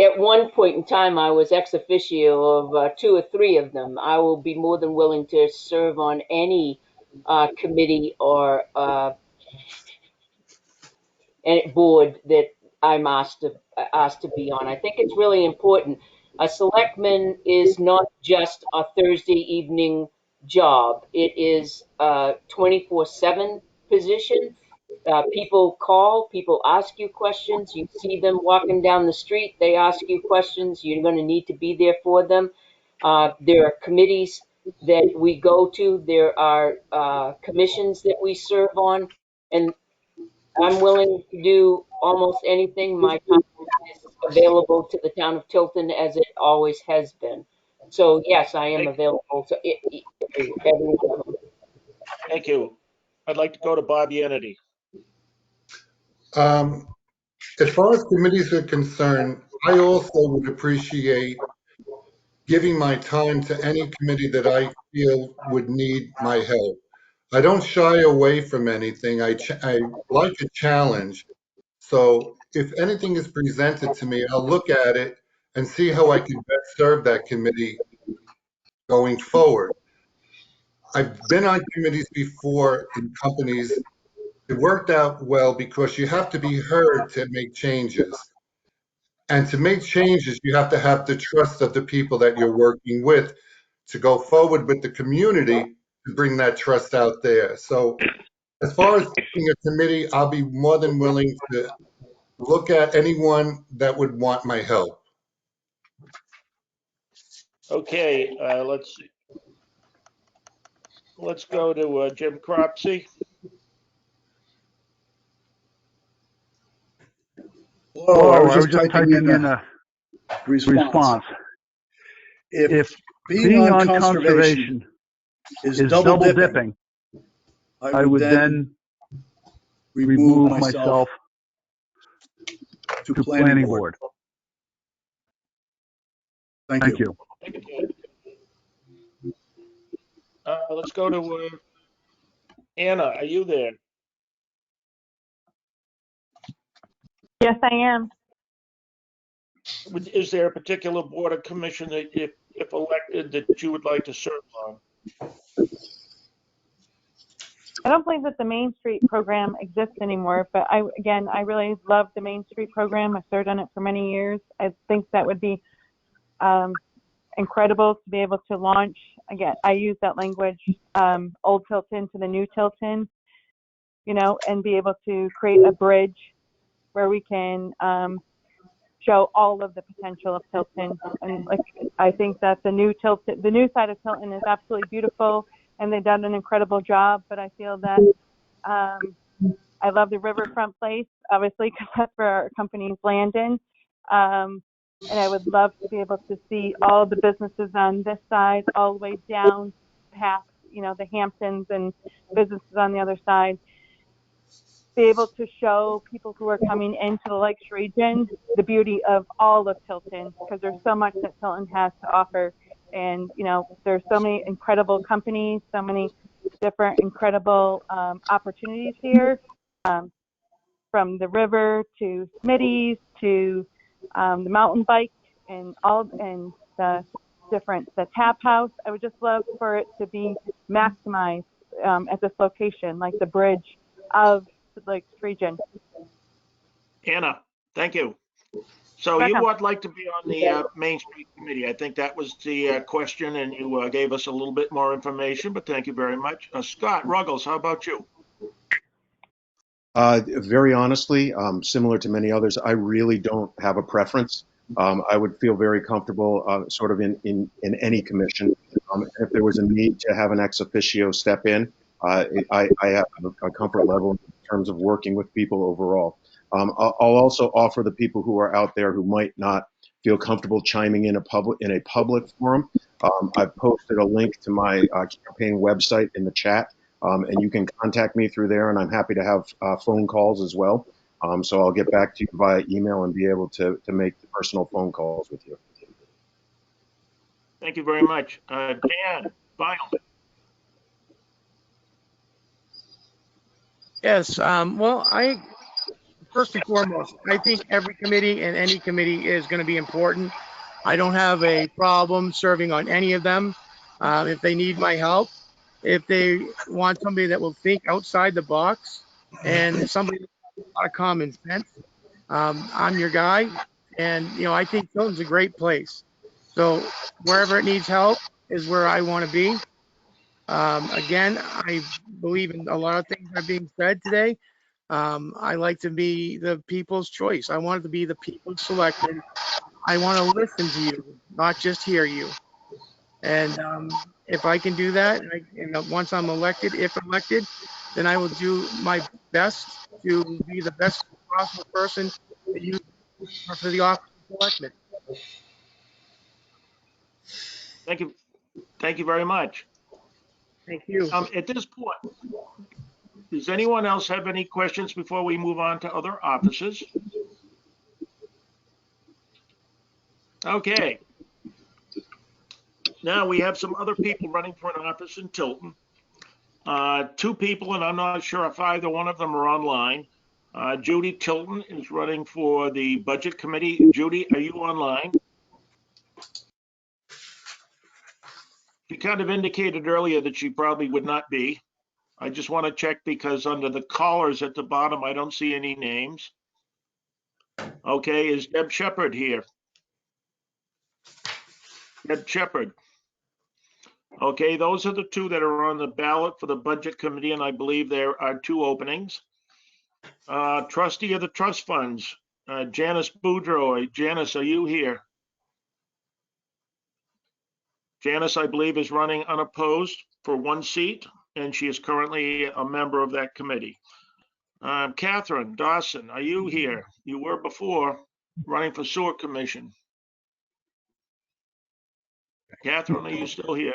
At one point in time, I was ex officio of 2 or 3 of them. I will be more than willing to serve on any committee or any board that I'm asked to be on. I think it's really important. A selectman is not just a Thursday evening job. It is a 24/7 position. People call, people ask you questions. You see them walking down the street, they ask you questions. You're going to need to be there for them. There are committees that we go to. There are commissions that we serve on. And I'm willing to do almost anything. My time is available to the town of Tilton as it always has been. So yes, I am available to everyone. Thank you. I'd like to go to Bob Yanity. As far as committees are concerned, I also would appreciate giving my time to any committee that I feel would need my help. I don't shy away from anything. I like a challenge. So if anything is presented to me, I'll look at it and see how I can best serve that committee going forward. I've been on committees before in companies. It worked out well because you have to be heard to make changes. And to make changes, you have to have the trust of the people that you're working with to go forward with the community to bring that trust out there. So as far as picking a committee, I'll be more than willing to look at anyone that would want my help. Okay, let's see. Let's go to Jim Cropsey. Hello, I was just typing in a response. If being on conservation is double dipping, I would then remove myself to planning board. Thank you. Let's go to Anna. Are you there? Yes, I am. Is there a particular board or commission that, if elected, that you would like to serve on? I don't believe that the Main Street program exists anymore, but I really love the Main Street program. I've served on it for many years. I think that would be incredible to be able to launch, again, I use that language, old Tilton to the new Tilton, you know, and be able to create a bridge where we can show all of the potential of Tilton. And like, I think that the new Tilton, the new side of Tilton is absolutely beautiful, and they've done an incredible job. But I feel that I love the riverfront place, obviously, because that's where our company's landing. And I would love to be able to see all the businesses on this side, all the way down past, you know, the Hamptons and businesses on the other side. Be able to show people who are coming into the Lakes region the beauty of all of Tilton, because there's so much that Tilton has to offer. And, you know, there's so many incredible companies, so many different incredible opportunities here, from the river to Smitty's to the mountain bike and the tap house. I would just love for it to be maximized at this location, like the bridge of the Lakes region. Anna, thank you. So you would like to be on the Main Street Committee. I think that was the question, and you gave us a little bit more information, but thank you very much. Scott Ruggles, how about you? Very honestly, similar to many others, I really don't have a preference. I would feel very comfortable sort of in any commission. If there was a need to have an ex officio step in, I have a comfort level in terms of working with people overall. I'll also offer the people who are out there who might not feel comfortable chiming in a public forum. I've posted a link to my campaign website in the chat. And you can contact me through there, and I'm happy to have phone calls as well. So I'll get back to you via email and be able to make the personal phone calls with you. Thank you very much. Dan Vinyl. Yes, well, first and foremost, I think every committee and any committee is going to be important. I don't have a problem serving on any of them. If they need my help, if they want somebody that will think outside the box and somebody with a lot of common sense, I'm your guy. And, you know, I think Tilton's a great place. So wherever it needs help is where I want to be. Again, I believe in a lot of things that are being said today. I like to be the people's choice. I want to be the people's selected. I want to listen to you, not just hear you. And if I can do that, and once I'm elected, if elected, then I will do my best to be the best possible person that you for the office of selectman. Thank you. Thank you very much. Thank you. At this point, does anyone else have any questions before we move on to other offices? Okay. Now we have some other people running for an office in Tilton. Two people, and I'm not sure if either one of them are online. Judy Tilton is running for the Budget Committee. Judy, are you online? She kind of indicated earlier that she probably would not be. I just want to check because under the callers at the bottom, I don't see any names. Okay, is Deb Shepherd here? Deb Shepherd. Okay, those are the two that are on the ballot for the Budget Committee, and I believe there are two openings. Trustee of the Trust Funds, Janice Boudreau. Janice, are you here? Janice, I believe, is running unopposed for one seat, and she is currently a member of that committee. Catherine Dawson, are you here? You were before running for Sewer Commission. Catherine, are you still here?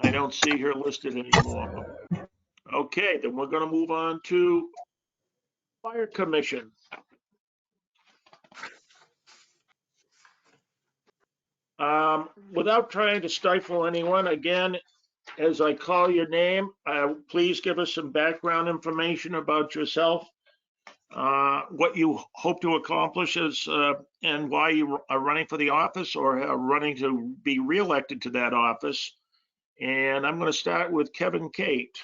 I don't see her listed anymore. Okay, then we're going to move on to Fire Commission. Without trying to stifle anyone, again, as I call your name, please give us some background information about yourself, what you hope to accomplish and why you are running for the office or are running to be reelected to that office. And I'm going to start with Kevin Kate.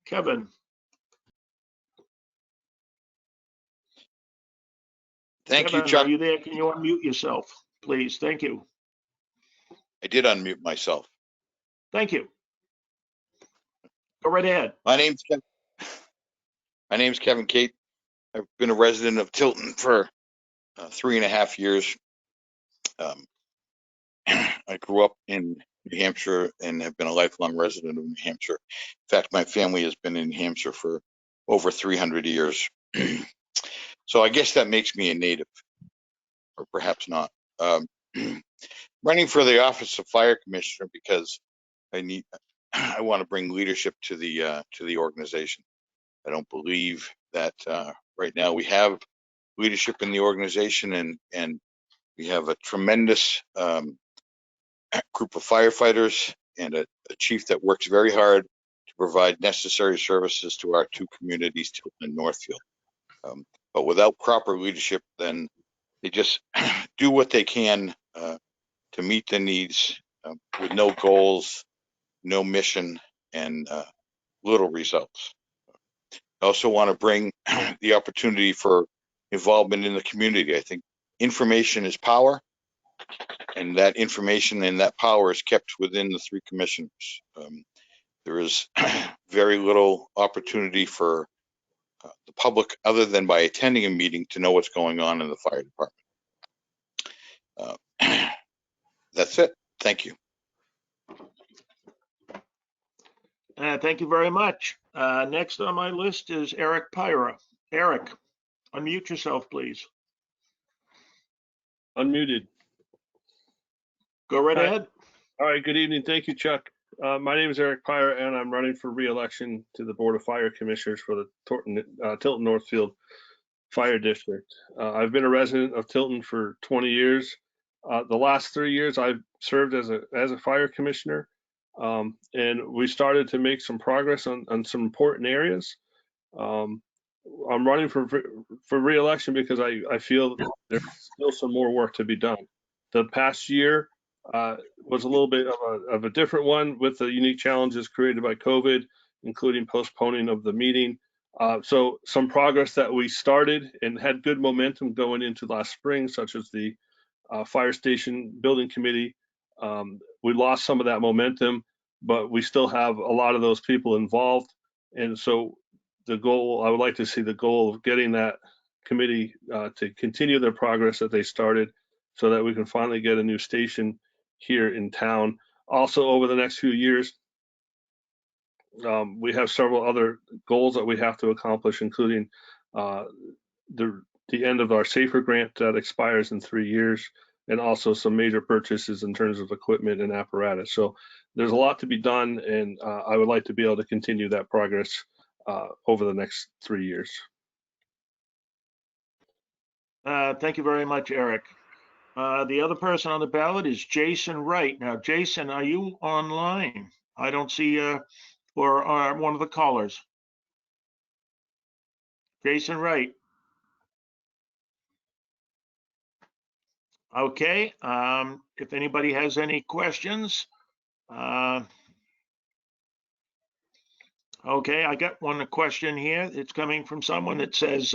Kevin. Thank you, Kevin, Chuck. are you there? Can you unmute yourself, please? Thank you. I did unmute myself. Thank you. Go right ahead. My name's Kevin Cate. I've been a resident of Tilton for 3.5 years. I grew up in New Hampshire and have been a lifelong resident of New Hampshire. In fact, my family has been in New Hampshire for over 300 years. So I guess that makes me a native, or perhaps not. Running for the office of fire commissioner because I want to bring leadership to the organization. I don't believe that right now we have leadership in the organization, and we have a tremendous group of firefighters and a chief that works very hard to provide necessary services to our two communities, Tilton and Northfield. But without proper leadership, then they just do what they can to meet the needs with no goals, no mission, and little results. I also want to bring the opportunity for involvement in the community. I think information is power, and that information and that power is kept within the three commissioners. There is very little opportunity for the public, other than by attending a meeting, to know what's going on in the fire department. That's it. Thank you. Thank you very much. Next on my list is Eric Pyra. Eric, unmute yourself, please. Unmuted. Go right Hi. ahead. All right, good evening. Thank you, Chuck. My name is Eric Pyra, and I'm running for re-election to the Board of Fire Commissioners for the Tilton Northfield Fire District. I've been a resident of Tilton for 20 years. The last 3 years, I've served as a fire commissioner, and we started to make some progress on some important areas. I'm running for re-election because I feel there's still some more work to be done. The past year was a little bit of a different one, with the unique challenges created by COVID, including postponing of the meeting. So some progress that we started and had good momentum going into last spring, such as the fire station building committee. We lost some of that momentum, but we still have a lot of those people involved. And so the goal, I would like to see the goal of getting that committee to continue their progress that they started, so that we can finally get a new station here in town. Also, over the next few years, we have several other goals that we have to accomplish, including the end of our SAFER grant that expires in 3 years, and also some major purchases in terms of equipment and apparatus. So there's a lot to be done, and I would like to be able to continue that progress over the next 3 years. Thank you very much, Eric. The other person on the ballot is Jason Wright. Now, Jason, are you online? I don't see or one of the callers. Jason Wright. Okay. If anybody has any questions. Okay, I got one question here. It's coming from someone that says,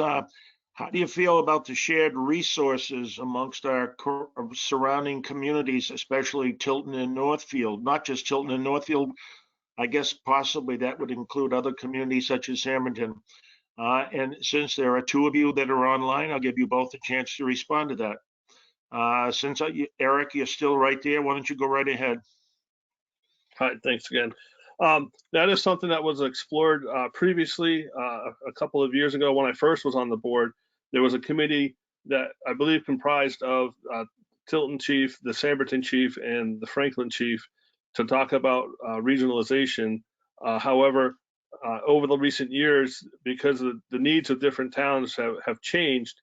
how do you feel about the shared resources amongst our surrounding communities, especially Tilton and Northfield? Not just Tilton and Northfield. I guess possibly that would include other communities such as Hamilton. And since there are two of you that are online, I'll give you both a chance to respond to that. Since Eric, you're still right there, why don't you go right ahead? Hi, thanks again. That is something that was explored previously a couple of years ago when I first was on the board. There was a committee that I believe comprised of Tilton chief, the Samberton chief, and the Franklin chief to talk about regionalization. However, over the recent years, because of the needs of different towns have changed,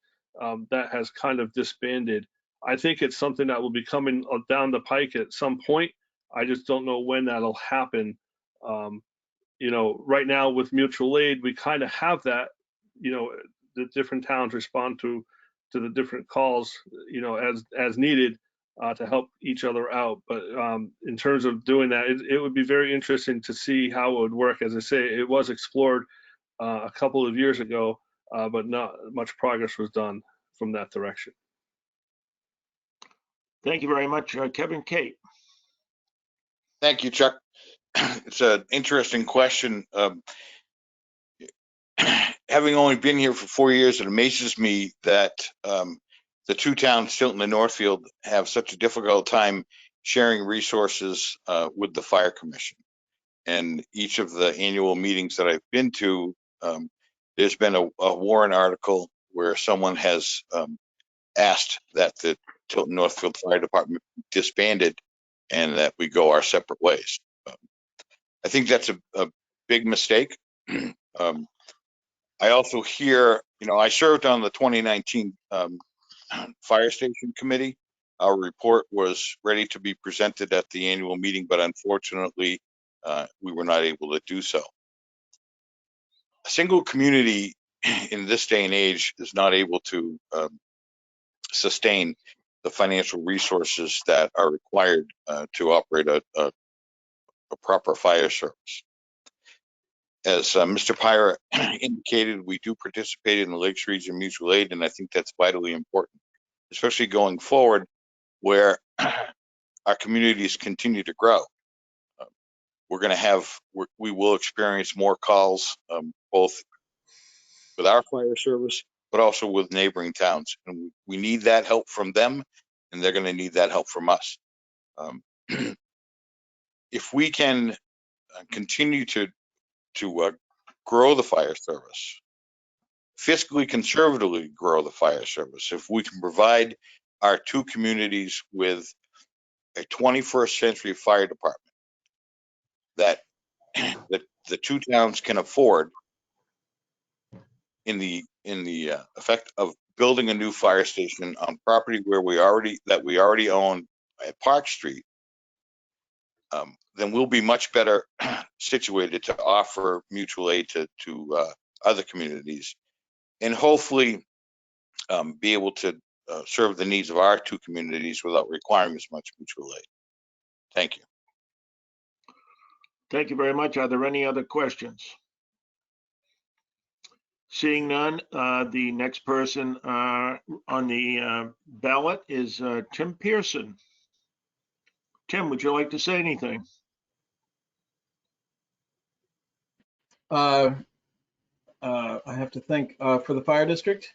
that has kind of disbanded. I think it's something that will be coming down the pike at some point. I just don't know when that'll happen. You know, right now with mutual aid, we kind of have that. You know, the different towns respond to the different calls, you know, as needed to help each other out. But in terms of doing that, it would be very interesting to see how it would work. As I say, it was explored a couple of years ago, but not much progress was done from that direction. Thank you very much, Kevin. Kate. Thank you, Chuck. It's an interesting question. Having only been here for 4 years, it amazes me that the two towns, Tilton and Northfield, have such a difficult time sharing resources with the Fire Commission. And each of the annual meetings that I've been to, there's been a warrant article where someone has asked that the Tilton Northfield Fire Department disbanded and that we go our separate ways. I think that's a big mistake. I also hear, I served on the 2019 Fire Station Committee. Our report was ready to be presented at the annual meeting, but unfortunately, we were not able to do so. A single community in this day and age is not able to sustain the financial resources that are required to operate a proper fire service. As Mr. Pyra indicated, we do participate in the Lakes Region Mutual Aid, and I think that's vitally important, especially going forward where our communities continue to grow. We will experience more calls, both with our fire service, but also with neighboring towns. And we need that help from them, and they're going to need that help from us. If we can continue to grow the fire service, fiscally conservatively grow the fire service, if we can provide our two communities with a 21st century fire department that the two towns can afford in the effect of building a new fire station on property where we already own at Park Street, then we'll be much better situated to offer mutual aid to other communities, and hopefully be able to serve the needs of our two communities without requiring as much mutual aid. Thank you. Thank you very much. Are there any other questions? Seeing none, the next person on the ballot is Tim Pearson. Tim, would you like to say anything? I have to think for the fire district.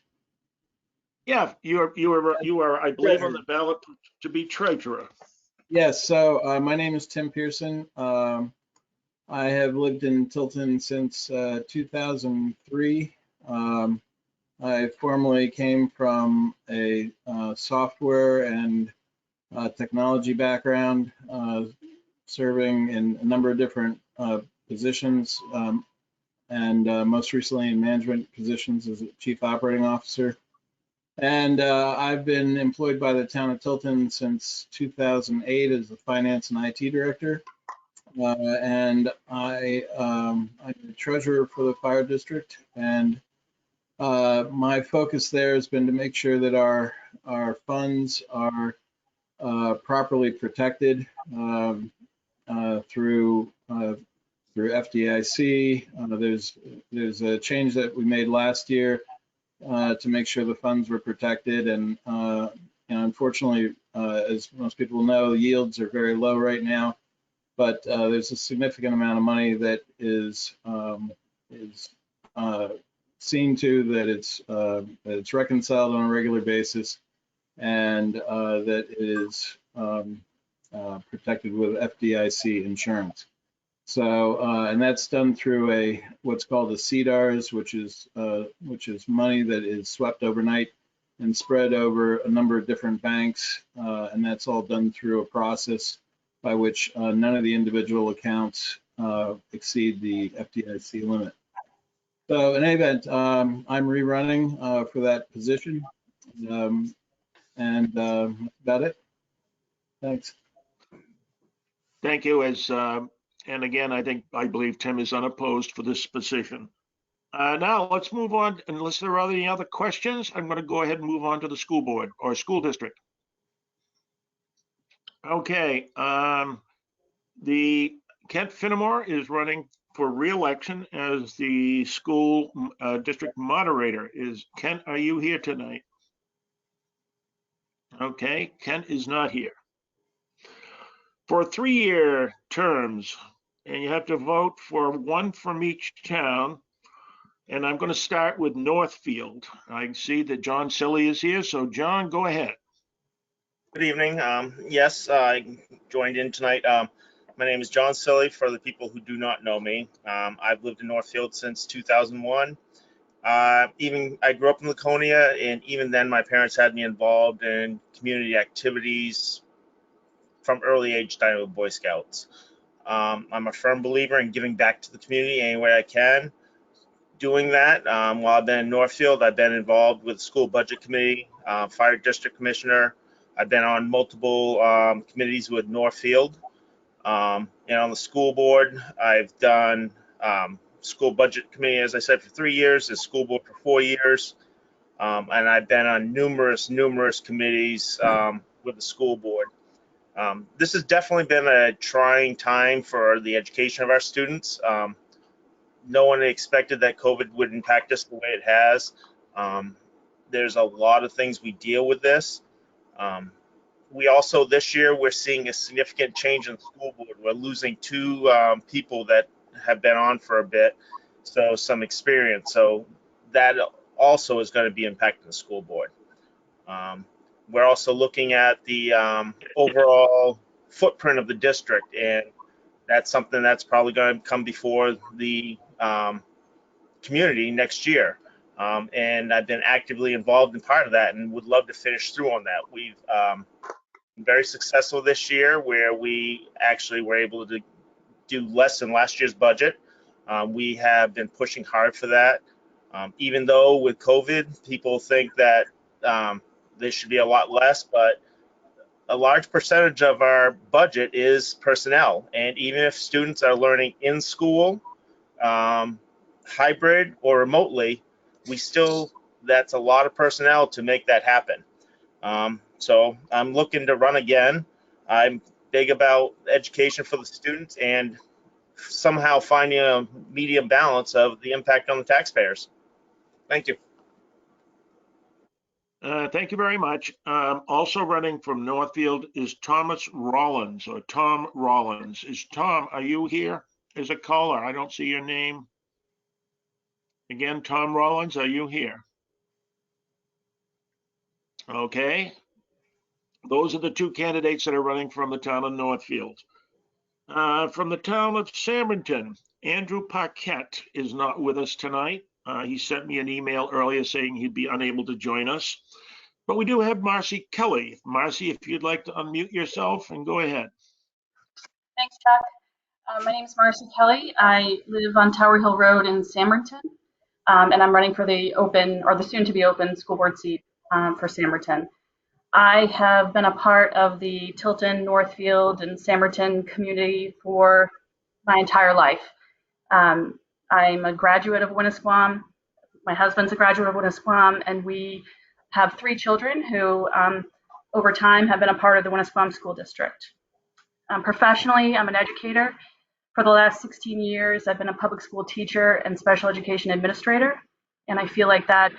Yeah, you are, I believe, on the ballot to be treasurer. Yes. So my name is Tim Pearson. I have lived in Tilton since 2003. I formerly came from a software and technology background, serving in a number of different positions, and most recently in management positions as a chief operating officer. And I've been employed by the town of Tilton since 2008 as the finance and IT director. And I'm the treasurer for the fire district. And my focus there has been to make sure that our funds are properly protected through FDIC. There's a change that we made last year to make sure the funds were protected, and unfortunately, as most people know, yields are very low right now. But there's a significant amount of money that is seen to that it's reconciled on a regular basis, and that it is protected with FDIC insurance. So, and that's done through what's called a CDARS, which is money that is swept overnight and spread over a number of different banks, and that's all done through a process by which none of the individual accounts exceed the FDIC limit. So in any event, I'm rerunning for that position, and that's about it. Thanks. Thank you. And again, I believe Tim is unopposed for this position. Now let's move on. Unless there are any other questions, I'm going to go ahead and move on to the school board or school district. Okay. The Kent Finnemore is running for re-election as the school district moderator. Kent, are you here tonight? Okay, Kent is not here. For 3-year terms, and you have to vote for one from each town. And I'm going to start with Northfield. I see that John Silly is here, so John, go ahead. Good evening. Yes, I joined in tonight. My name is John Silly, for the people who do not know me. I've lived in Northfield since 2001. I grew up in Laconia, and even then my parents had me involved in community activities from early age time with Boy Scouts. I'm a firm believer in giving back to the community any way I can. Doing that, while I've been in Northfield, I've been involved with the school budget committee, fire district commissioner. I've been on multiple committees with Northfield. And on the school board, I've done school budget committee, as I said, for 3 years, the school board for 4 years. And I've been on numerous committees with the school board. This has definitely been a trying time for the education of our students. No one expected that COVID would impact us the way it has. There's a lot of things we deal with this. We also, this year, we're seeing a significant change in the school board. We're losing 2 people that have been on for a bit, so some experience. So that also is going to be impacting the school board. We're also looking at the overall footprint of the district, and that's something that's probably going to come before the community next year. And I've been actively involved in part of that and would love to finish through on that. We've been very successful this year, where we actually were able to do less than last year's budget. We have been pushing hard for that. Even though with COVID, people think that there should be a lot less, but a large percentage of our budget is personnel. And even if students are learning in school, hybrid or remotely, that's a lot of personnel to make that happen. So I'm looking to run again. I'm big about education for the students and somehow finding a medium balance of the impact on the taxpayers. Thank you. Thank you very much. Also running from Northfield is Thomas Rollins, or Tom Rollins. Tom, are you here as a caller? I don't see your name. Again, Tom Rollins, are you here? Okay. Those are the 2 candidates that are running from the town of Northfield. From the town of Samberton, Andrew Paquette is not with us tonight. He sent me an email earlier saying he'd be unable to join us. But we do have Marcy Kelly. Marcy, if you'd like to unmute yourself and go ahead. Thanks, Chuck. My name is Marcy Kelly. I live on Tower Hill Road in Samberton, and I'm running for the open, or the soon-to-be open, school board seat for Samberton. I have been a part of the Tilton, Northfield, and Samberton community for my entire life. I'm a graduate of Winnisquam. My husband's a graduate of Winnisquam, and we have 3 children who, over time, have been a part of the Winnisquam School District. Professionally, I'm an educator. For the last 16 years, I've been a public school teacher and special education administrator, and I feel like that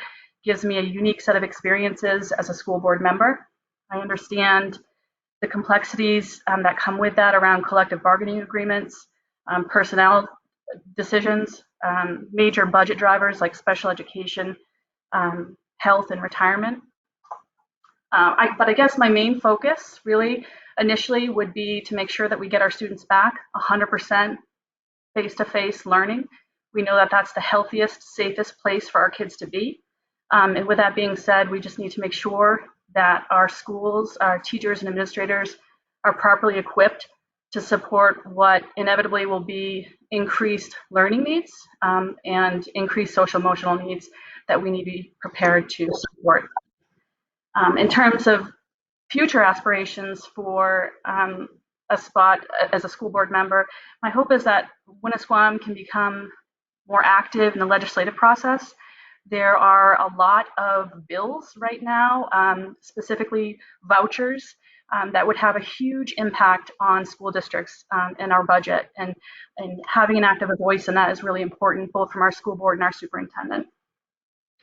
gives me a unique set of experiences as a school board member. I understand the complexities that come with that around collective bargaining agreements, personnel decisions, major budget drivers like special education, health, and retirement. But I guess my main focus really initially would be to make sure that we get our students back 100% face-to-face learning. We know that that's the healthiest, safest place for our kids to be. And with that being said, we just need to make sure that our schools, our teachers and administrators are properly equipped to support what inevitably will be increased learning needs and increased social emotional needs that we need to be prepared to support. In terms of future aspirations for a spot as a school board member, my hope is that Winnisquam can become more active in the legislative process. There are a lot of bills right now, specifically vouchers, that would have a huge impact on school districts and our budget. And having an active voice in that is really important, both from our school board and our superintendent.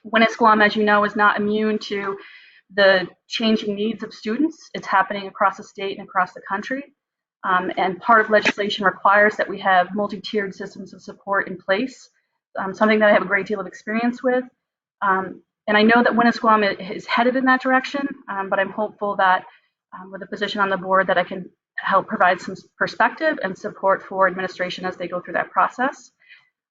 Winnisquam, as you know, is not immune to the changing needs of students. It's happening across the state and across the country. And part of legislation requires that we have multi-tiered systems of support in place, something that I have a great deal of experience with. And I know that Winnisquam is headed in that direction, but I'm hopeful that with a position on the board that I can help provide some perspective and support for administration as they go through that process.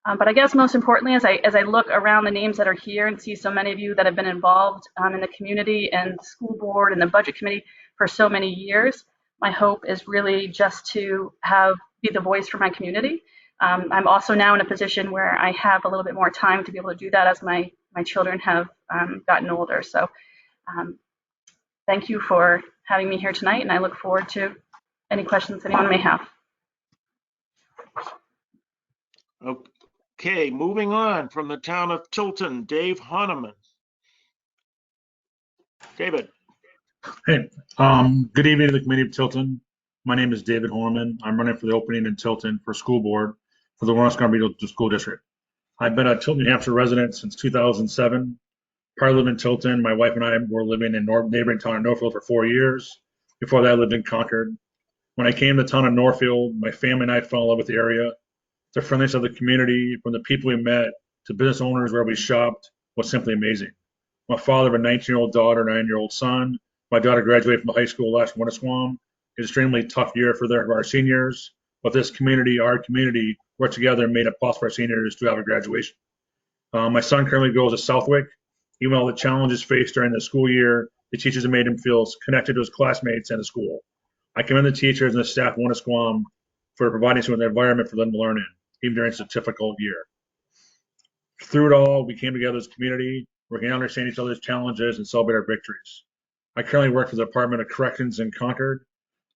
But I guess most importantly, as I look around the names that are here and see so many of you that have been involved in the community and the school board and the budget committee for so many years, my hope is really just to be the voice for my community. I'm also now in a position where I have a little bit more time to be able to do that as my children have gotten older. So thank you for having me here tonight, and I look forward to any questions anyone may have. Okay, moving on from the town of Tilton, Dave Honeman. David. Hey, good evening to the committee of Tilton. My name is David Horman. I'm running for the opening in Tilton for school board for the Winnisquam Regional School District. I've been a Tilton, New Hampshire resident since 2007. Prior to living in Tilton, my wife and I were living in neighboring town of Northfield for 4 years. Before that, I lived in Concord. When I came to the town of Northfield, my family and I fell in love with the area. The friendliness of the community, from the people we met to business owners where we shopped, was simply amazing. My father of a 19-year-old daughter, 9-year-old son. My daughter graduated from high school last Winnisquam. An extremely tough year for our seniors, but this community, our community, worked together and made it possible for our seniors to have a graduation. My son currently goes to Southwick. Even though the challenges faced during the school year, the teachers have made him feel connected to his classmates and the school. I commend the teachers and the staff of Winnisquam for providing us with an environment for them to learn in, even during such a difficult year. Through it all, we came together as a community, working to understand each other's challenges and celebrate our victories. I currently work for the Department of Corrections in Concord.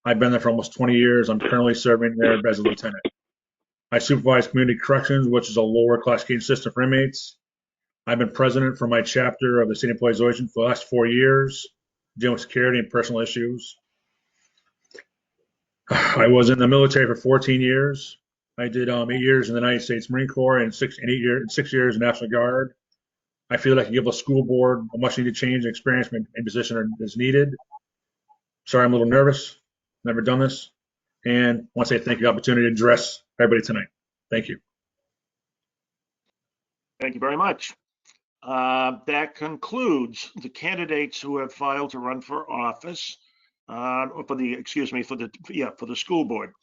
I've been there for almost 20 years. I'm currently serving there as a lieutenant. I supervise community corrections, which is a lower classification system for inmates. I've been president for my chapter of the State Employees Association for the last 4 years, dealing with security and personal issues. I was in the military for 14 years. I did 8 years in the United States Marine Corps and 6 years in National Guard. I feel that I can give the school board a much needed change and experience and position is needed. Sorry, I'm a little nervous. Never done this. And I want to say thank you for the opportunity to address everybody tonight. Thank you. Thank you very much. That concludes the candidates who have filed to run for office, for the school board.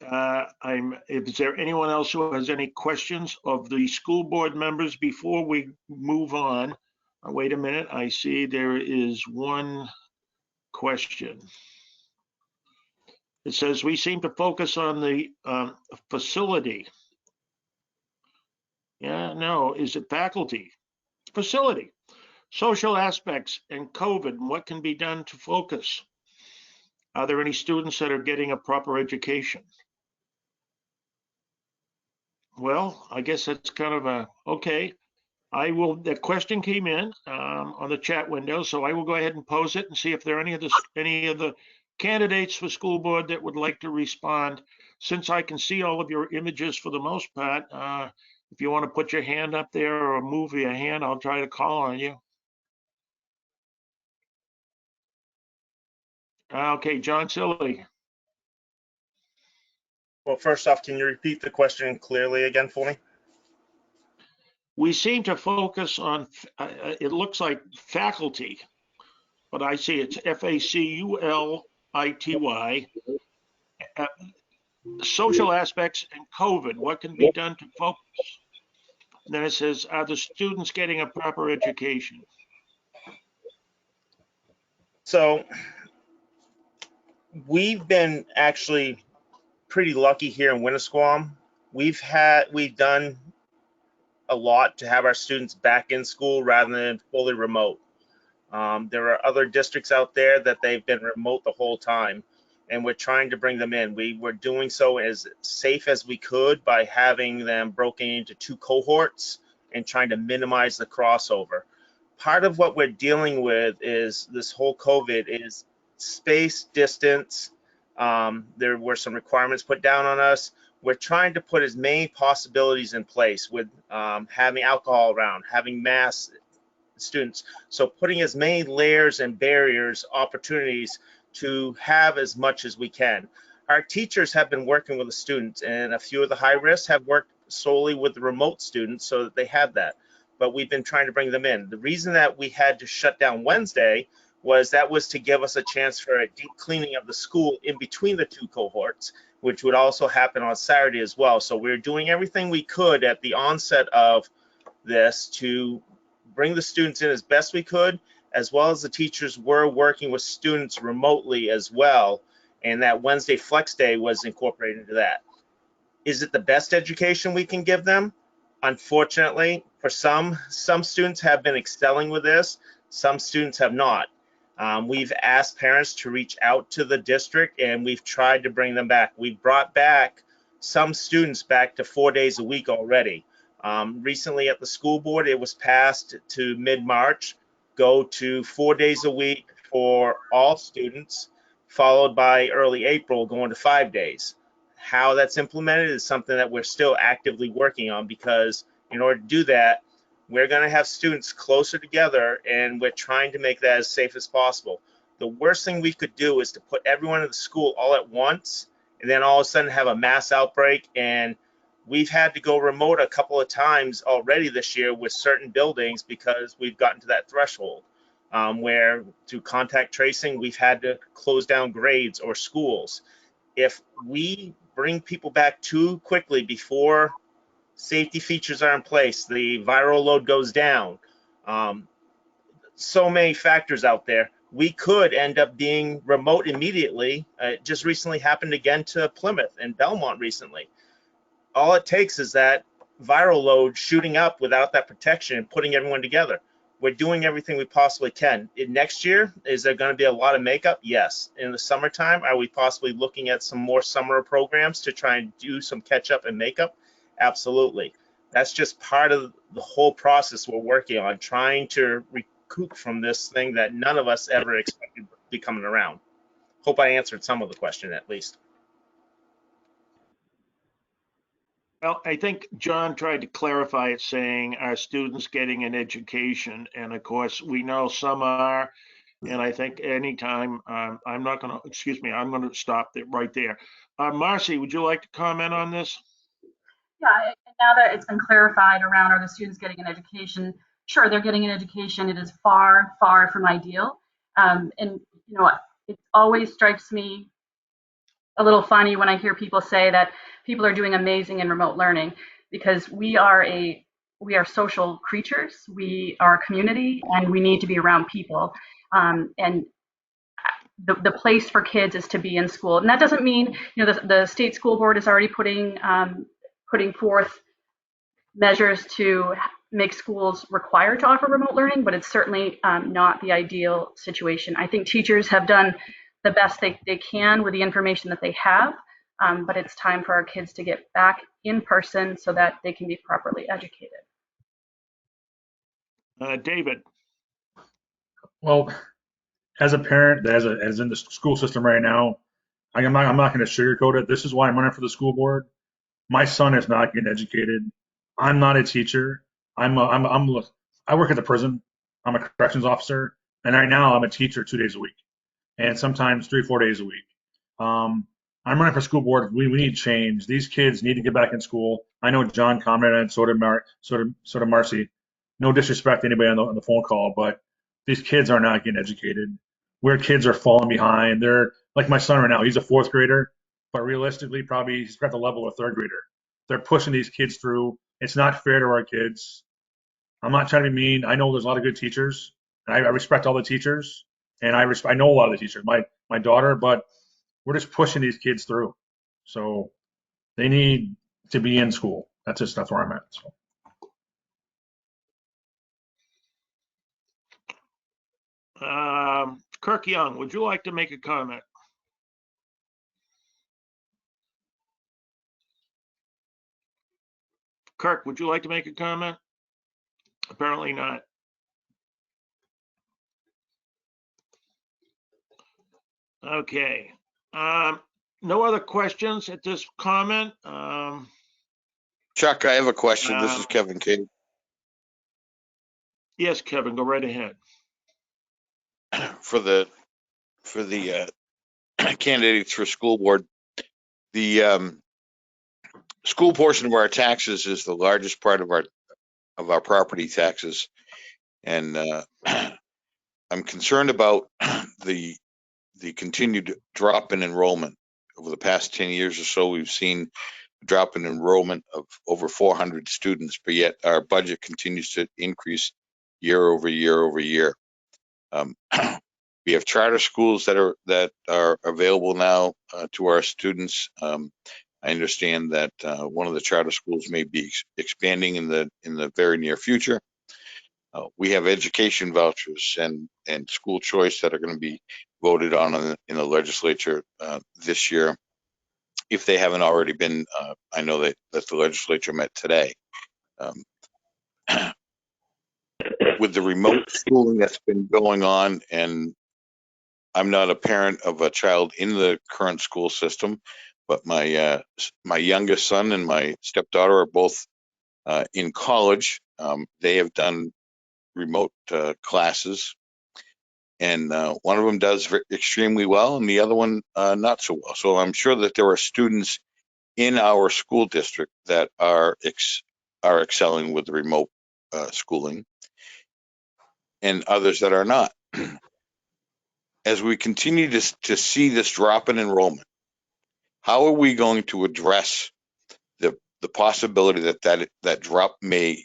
Is there anyone else who has any questions of the school board members before we move on? Wait a minute, I see there is one question. It says, we seem to focus on the facility. Yeah, no, is it faculty? Facility, social aspects, and COVID, and what can be done to focus? Are there any students that are getting a proper education? Well, I guess that's kind of okay. The question came in on the chat window, so I will go ahead and pose it and see if there are any of the candidates for school board that would like to respond. Since I can see all of your images for the most part, if you want to put your hand up there or move your hand, I'll try to call on you. Okay, John Silly. Well, first off, can you repeat the question clearly again for me? We seem to focus on, it looks like faculty, but I see it's FACULITY, social aspects and COVID, what can be done to focus? And then it says, are the students getting a proper education? So we've been actually pretty lucky here in Winnisquam. We've done a lot to have our students back in school rather than fully remote. There are other districts out there that they've been remote the whole time, and we're trying to bring them in. We were doing so as safe as we could by having them broken into 2 cohorts and trying to minimize the crossover. Part of what we're dealing with is this whole COVID is space, distance. There were some requirements put down on us. We're trying to put as many possibilities in place with having alcohol around, having masks, students. So putting as many layers and barriers, opportunities to have as much as we can. Our teachers have been working with the students, and a few of the high risks have worked solely with the remote students so that they have that. But we've been trying to bring them in. The reason that we had to shut down Wednesday was to give us a chance for a deep cleaning of the school in between the two cohorts, which would also happen on Saturday as well. So we're doing everything we could at the onset of this to bring the students in as best we could, as well as the teachers were working with students remotely as well. And that Wednesday flex day was incorporated into that. Is it the best education we can give them? Unfortunately, for some students have been excelling with this, some students have not. We've asked parents to reach out to the district, and we've tried to bring them back. We've brought back some students back to 4 days a week already. Recently at the school board, it was passed to mid-March, go to 4 days a week for all students, followed by early April going to 5 days. How that's implemented is something that we're still actively working on, because in order to do that, we're going to have students closer together, and we're trying to make that as safe as possible. The worst thing we could do is to put everyone in the school all at once and then all of a sudden have a mass outbreak. And we've had to go remote a couple of times already this year with certain buildings because we've gotten to that threshold where through contact tracing, we've had to close down grades or schools. If we bring people back too quickly before safety features are in place, the viral load goes down, so many factors out there, we could end up being remote immediately. It just recently happened again to Plymouth and Belmont recently. All it takes is that viral load shooting up without that protection and putting everyone together. We're doing everything we possibly can. Next year, is there going to be a lot of makeup? Yes. In the summertime, are we possibly looking at some more summer programs to try and do some catch up and makeup? Absolutely. That's just part of the whole process we're working on, trying to recoup from this thing that none of us ever expected to be coming around. Hope I answered some of the question at least. Well, I think John tried to clarify it, saying are students getting an education? And of course, we know some are. And I think anytime, I'm going to stop it right there. Marcy, would you like to comment on this? Yeah, now that it's been clarified around are the students getting an education, sure, they're getting an education. It is far, far from ideal. And, you know, it always strikes me a little funny when I hear people say that people are doing amazing in remote learning, because we are social creatures. We are a community, and we need to be around people. And the place for kids is to be in school. And that doesn't mean, you know, the state school board is already putting forth measures to make schools required to offer remote learning, but it's certainly not the ideal situation. I think teachers have done the best they can with the information that they have, but it's time for our kids to get back in person so that they can be properly educated. David. Well, as a parent that is in the school system right now, I'm not going to sugarcoat it. This is why I'm running for the school board. My son is not getting educated. I'm not a teacher. I work at the prison. I'm a corrections officer, and right now I'm a teacher 2 days a week, and sometimes 3-4 days a week. I'm running for school board. We need change. These kids need to get back in school. I know John commented, and so did Marcy. No disrespect to anybody on the phone call, but these kids are not getting educated. Where kids are falling behind. They're like my son right now. He's a 4th grader, but realistically, probably he's got the level of a 3rd grader. They're pushing these kids through. It's not fair to our kids. I'm not trying to be mean. I know there's a lot of good teachers, and I respect all the teachers, and I know a lot of the teachers. My daughter, but we're just pushing these kids through. So they need to be in school. That's where I'm at. So. Kirk Young, would you like to make a comment? Kirk, would you like to make a comment? Apparently not. Okay. No other questions at this comment? Chuck, I have a question. This is Kevin King. Yes, Kevin, go right ahead. For the candidates for school board, the school portion of our taxes is the largest part of our property taxes, and I'm concerned about the continued drop in enrollment. Over the past 10 years or so, we've seen a drop in enrollment of over 400 students, but yet our budget continues to increase year over year over year. We have charter schools that are available now to our students. I understand that one of the charter schools may be expanding in the very near future. We have education vouchers and school choice that are going to be voted on in the legislature this year, if they haven't already been. I know that the legislature met today. With the remote schooling that's been going on, and I'm not a parent of a child in the current school system, but my youngest son and my stepdaughter are both in college. They have done remote classes, and one of them does extremely well, and the other one not so well. So I'm sure that there are students in our school district that are excelling with remote schooling, and others that are not. As we continue to see this drop in enrollment, how are we going to address the possibility that drop may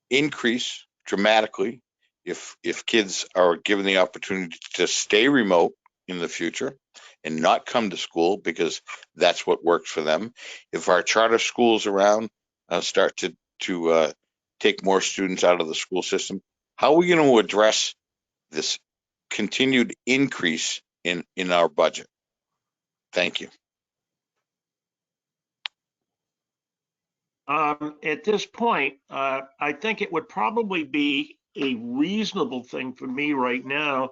increase dramatically if kids are given the opportunity to stay remote in the future and not come to school because that's what works for them? If our charter schools around start to take more students out of the school system, how are we going to address this continued increase in our budget? Thank you. At this point, I think it would probably be a reasonable thing for me right now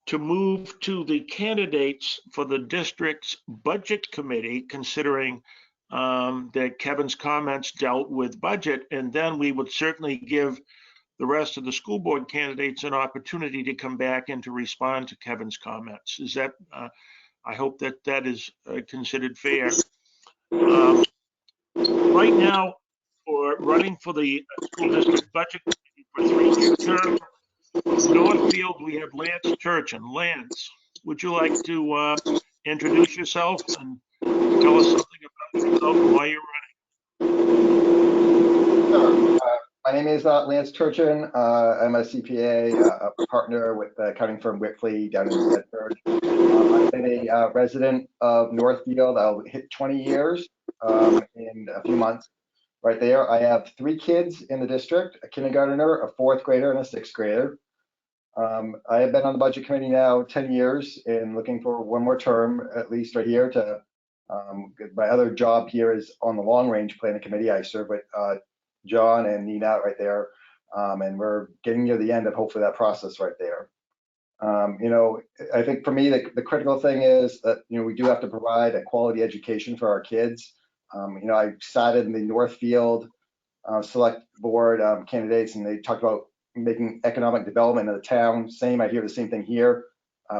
to move to the candidates for the district's budget committee, considering that Kevin's comments dealt with budget, and then we would certainly give the rest of the school board candidates an opportunity to come back and to respond to Kevin's comments. Is that, I hope that is considered fair. Right now, for running for the school district budget committee for 3-year term, Northfield, we have Lance Turchin. Lance, would you like to introduce yourself and tell us something about yourself and why you're running? Sure. My name is Lance Turchin. I'm a CPA, a partner with the accounting firm Whitley down in Bedford. I've been a resident of Northfield. I'll hit 20 years in a few months. Right there, I have 3 kids in the district, a kindergartner, a 4th grader, and a 6th grader. I have been on the budget committee now 10 years and looking for one more term, at least right here. To my other job here is on the long range planning committee. I serve with John and Nina right there, and we're getting near the end of hopefully that process right there. I think for me, the critical thing is that, we do have to provide a quality education for our kids. I sat in the Northfield select board candidates, and they talked about making economic development of the town. I hear the same thing here.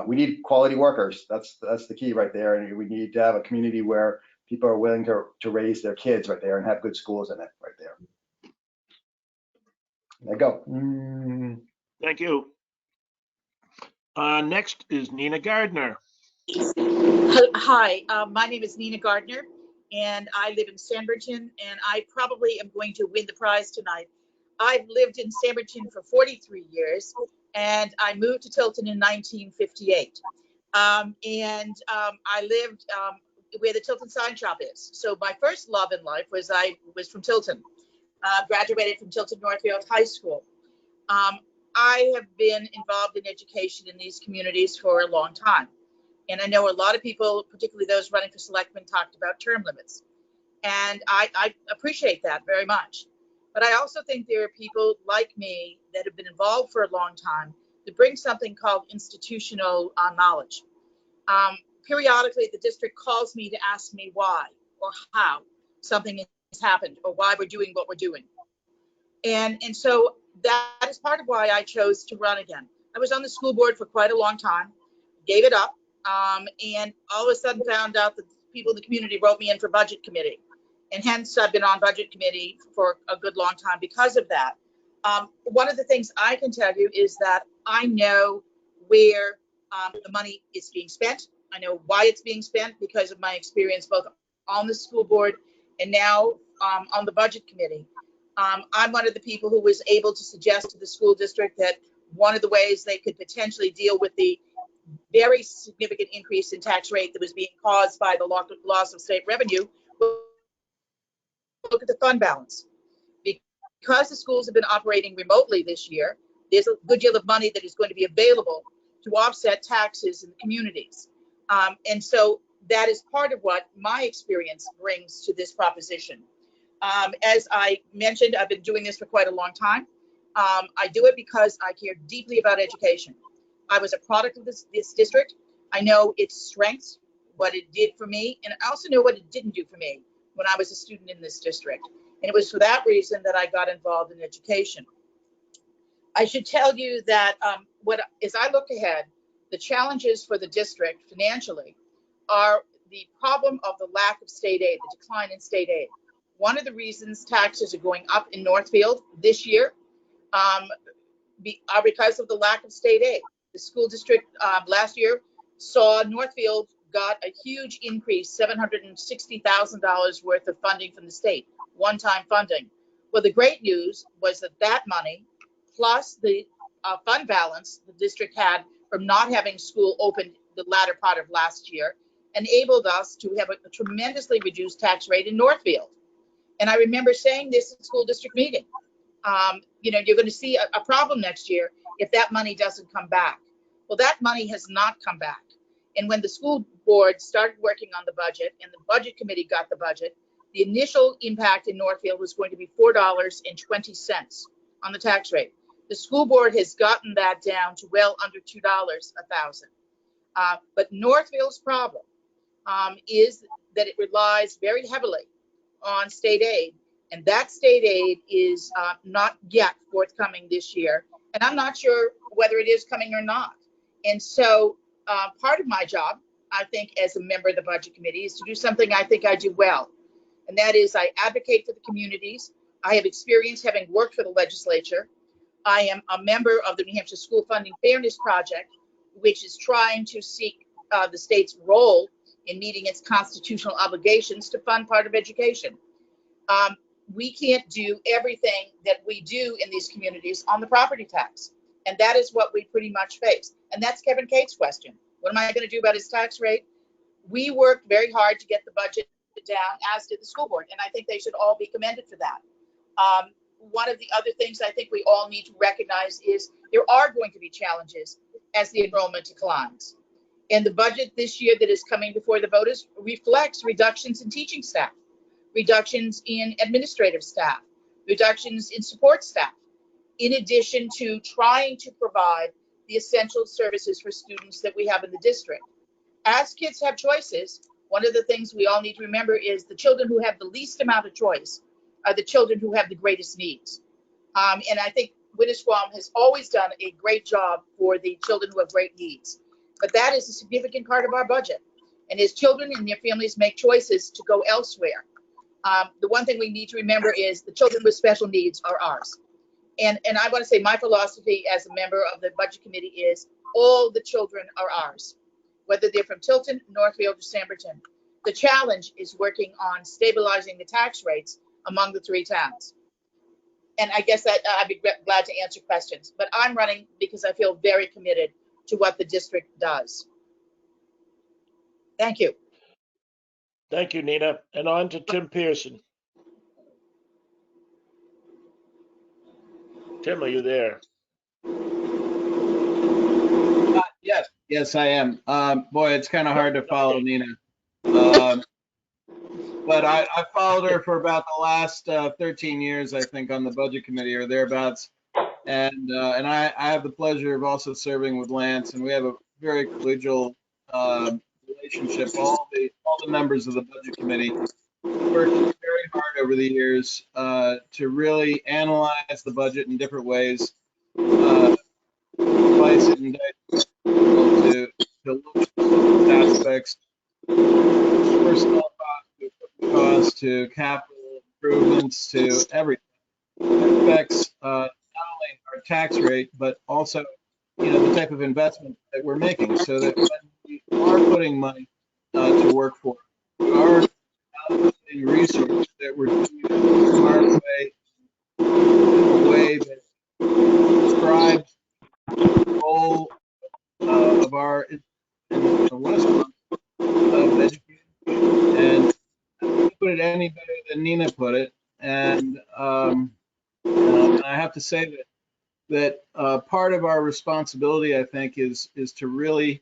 We need quality workers. That's the key right there. And we need to have a community where people are willing to raise their kids right there and have good schools in it right there. There you go. Thank you. Next is Nina Gardner. Hi, my name is Nina Gardner, and I live in Sandbridgeton, and I probably am going to win the prize tonight. I've lived in Sandbridgeton for 43 years, and I moved to Tilton in 1958. I lived where the Tilton Sign Shop is. So my first love in life was from Tilton. Graduated from Tilton Northfield High School. I have been involved in education in these communities for a long time. And I know a lot of people, particularly those running for selectmen, talked about term limits. And I appreciate that very much. But I also think there are people like me that have been involved for a long time that bring something called institutional knowledge. Periodically, the district calls me to ask me why or how something has happened or why we're doing what we're doing. And so that is part of why I chose to run again. I was on the school board for quite a long time, gave it up, and all of a sudden found out that people in the community wrote me in for budget committee. And hence I've been on budget committee for a good long time because of that. One of the things I can tell you is that I know where the money is being spent. I know why it's being spent because of my experience both on the school board and now on the budget committee. I'm one of the people who was able to suggest to the school district that one of the ways they could potentially deal with the very significant increase in tax rate that was being caused by the loss of state revenue, look at the fund balance. Because the schools have been operating remotely this year, there's a good deal of money that is going to be available to offset taxes in the communities. And so that is part of what my experience brings to this proposition. As I mentioned, I've been doing this for quite a long time. I do it because I care deeply about education. I was a product of this district. I know its strengths, what it did for me, and I also know what it didn't do for me when I was a student in this district. And it was for that reason that I got involved in education. I should tell you that as I look ahead, the challenges for the district financially are the problem of the lack of state aid, the decline in state aid. One of the reasons taxes are going up in Northfield this year are because of the lack of state aid. The school district last year saw Northfield got a huge increase, $760,000 worth of funding from the state, one-time funding. Well, the great news was that money, plus the fund balance the district had from not having school open the latter part of last year, enabled us to have a tremendously reduced tax rate in Northfield. And I remember saying this at school district meeting. You're going to see a problem next year if that money doesn't come back. Well, that money has not come back. And when the school board started working on the budget and the budget committee got the budget, the initial impact in Northfield was going to be $4.20 on the tax rate. The school board has gotten that down to well under $2 a thousand. But Northfield's problem is that it relies very heavily on state aid, and that state aid is not yet forthcoming this year. And I'm not sure whether it is coming or not. And so part of my job, I think, as a member of the budget committee is to do something I think I do well. And that is I advocate for the communities. I have experience having worked for the legislature. I am a member of the New Hampshire School Funding Fairness Project, which is trying to seek the state's role in meeting its constitutional obligations to fund part of education. We can't do everything that we do in these communities on the property tax. And that is what we pretty much face. And that's Kevin Cate's question. What am I going to do about his tax rate? We worked very hard to get the budget down, as did the school board. And I think they should all be commended for that. One of the other things I think we all need to recognize is there are going to be challenges as the enrollment declines. And the budget this year that is coming before the voters reflects reductions in teaching staff, reductions in administrative staff, reductions in support staff, in addition to trying to provide the essential services for students that we have in the district. As kids have choices, one of the things we all need to remember is the children who have the least amount of choice are the children who have the greatest needs. And I think Winnisquam has always done a great job for the children who have great needs. But that is a significant part of our budget. And as children and their families make choices to go elsewhere, the one thing we need to remember is the children with special needs are ours. And I want to say my philosophy as a member of the budget committee is all the children are ours, whether they're from Tilton, Northfield, or Samberton. The challenge is working on stabilizing the tax rates among the three towns. And I guess that I'd be glad to answer questions, but I'm running because I feel very committed to what the district does. Thank you. Thank you, Nina. And on to Tim Pearson. Tim, are you there? Yes, I am. Boy, it's kind of hard to follow Nina. But I followed her for about the last 13 years, I think, on the budget committee or thereabouts. And I have the pleasure of also serving with Lance, and we have a very collegial relationship. All the members of the budget committee work very very hard over the years to really analyze the budget in different ways, slice it and dice it to look at those aspects, personnel costs to capital improvements to everything. It affects not only our tax rate, but also, the type of investment that we're making, so that when we are putting money to work for, we are allocating resources that we're doing it in a smart way, in a way that describes the role of our of education. And I couldn't put it any better than Nina put it. And I have to say that part of our responsibility, I think, is to really,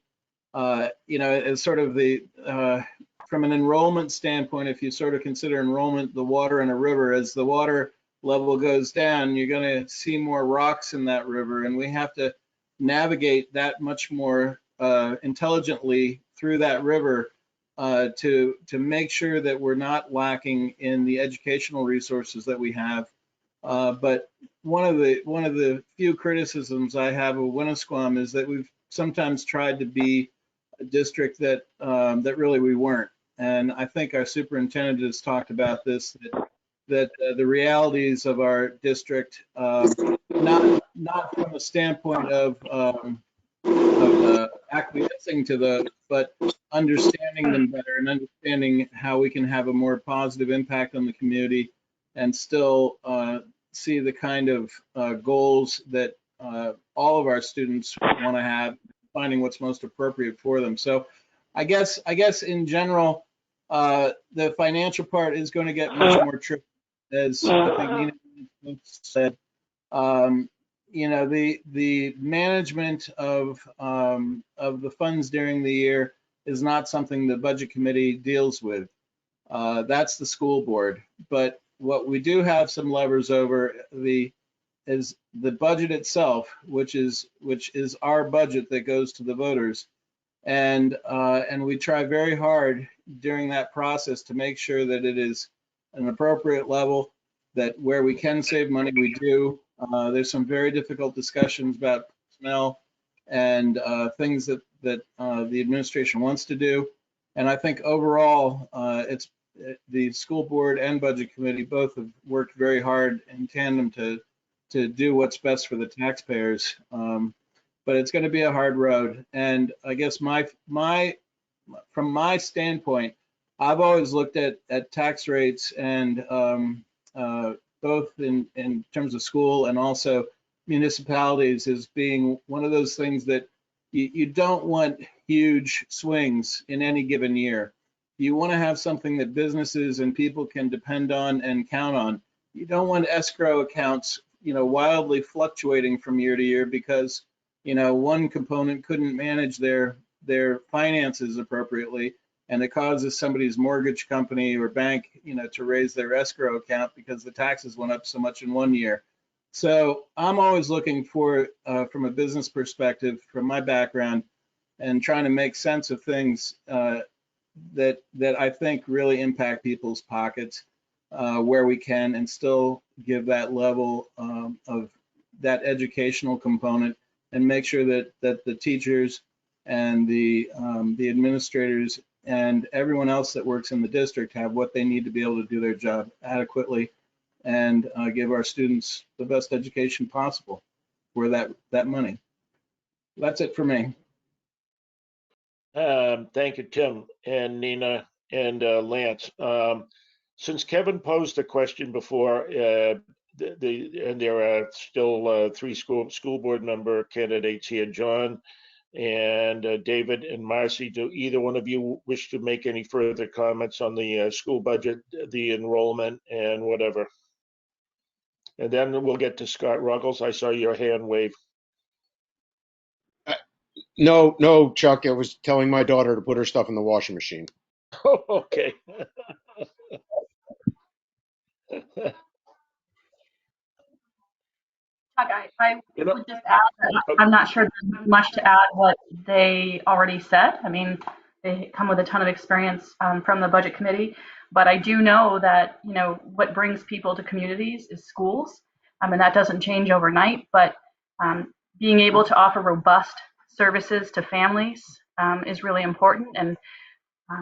as sort of the from an enrollment standpoint, if you sort of consider enrollment the water in a river, as the water level goes down, you're going to see more rocks in that river, and we have to navigate that much more intelligently through that river to make sure that we're not lacking in the educational resources that we have. But one of the few criticisms I have of Winnisquam is that we've sometimes tried to be a district that really we weren't. And I think our superintendent has talked about this, that the realities of our district, not from a standpoint of acquiescing to those, but understanding them better and understanding how we can have a more positive impact on the community and still see the kind of goals that all of our students want to have, finding what's most appropriate for them. So I guess in general, the financial part is going to get much more tricky, as I think Nina said. The management of the funds during the year is not something the budget committee deals with. That's the school board. But what we do have some levers over is the budget itself, which is our budget that goes to the voters. And we try very hard during that process to make sure that it is an appropriate level, that where we can save money, we do. There's some very difficult discussions about personnel and things that the administration wants to do. And I think overall, the school board and budget committee both have worked very hard in tandem to do what's best for the taxpayers. But it's going to be a hard road. And I guess from my standpoint, I've always looked at tax rates and both in terms of school and also municipalities as being one of those things that you don't want huge swings in any given year. You want to have something that businesses and people can depend on and count on. You don't want escrow accounts, wildly fluctuating from year to year because, one component couldn't manage their finances appropriately, and it causes somebody's mortgage company or bank, to raise their escrow account because the taxes went up so much in one year. So I'm always looking for, from a business perspective, from my background, and trying to make sense of things that I think really impact people's pockets where we can, and still give that level of that educational component, and make sure that the teachers and the administrators and everyone else that works in the district have what they need to be able to do their job adequately and give our students the best education possible for that money. That's it for me. Thank you, Tim and Nina and Lance. Since Kevin posed a question before, and there are still three school board member candidates here, John and David and Marcy, do either one of you wish to make any further comments on the school budget, the enrollment, and whatever? And then we'll get to Scott Ruggles. I saw your hand wave. No, Chuck, I was telling my daughter to put her stuff in the washing machine. Oh, okay. I would just add that I'm not sure there's much to add what they already said. I mean, they come with a ton of experience from the budget committee. But I do know that, what brings people to communities is schools. And that doesn't change overnight, but being able to offer robust services to families is really important. And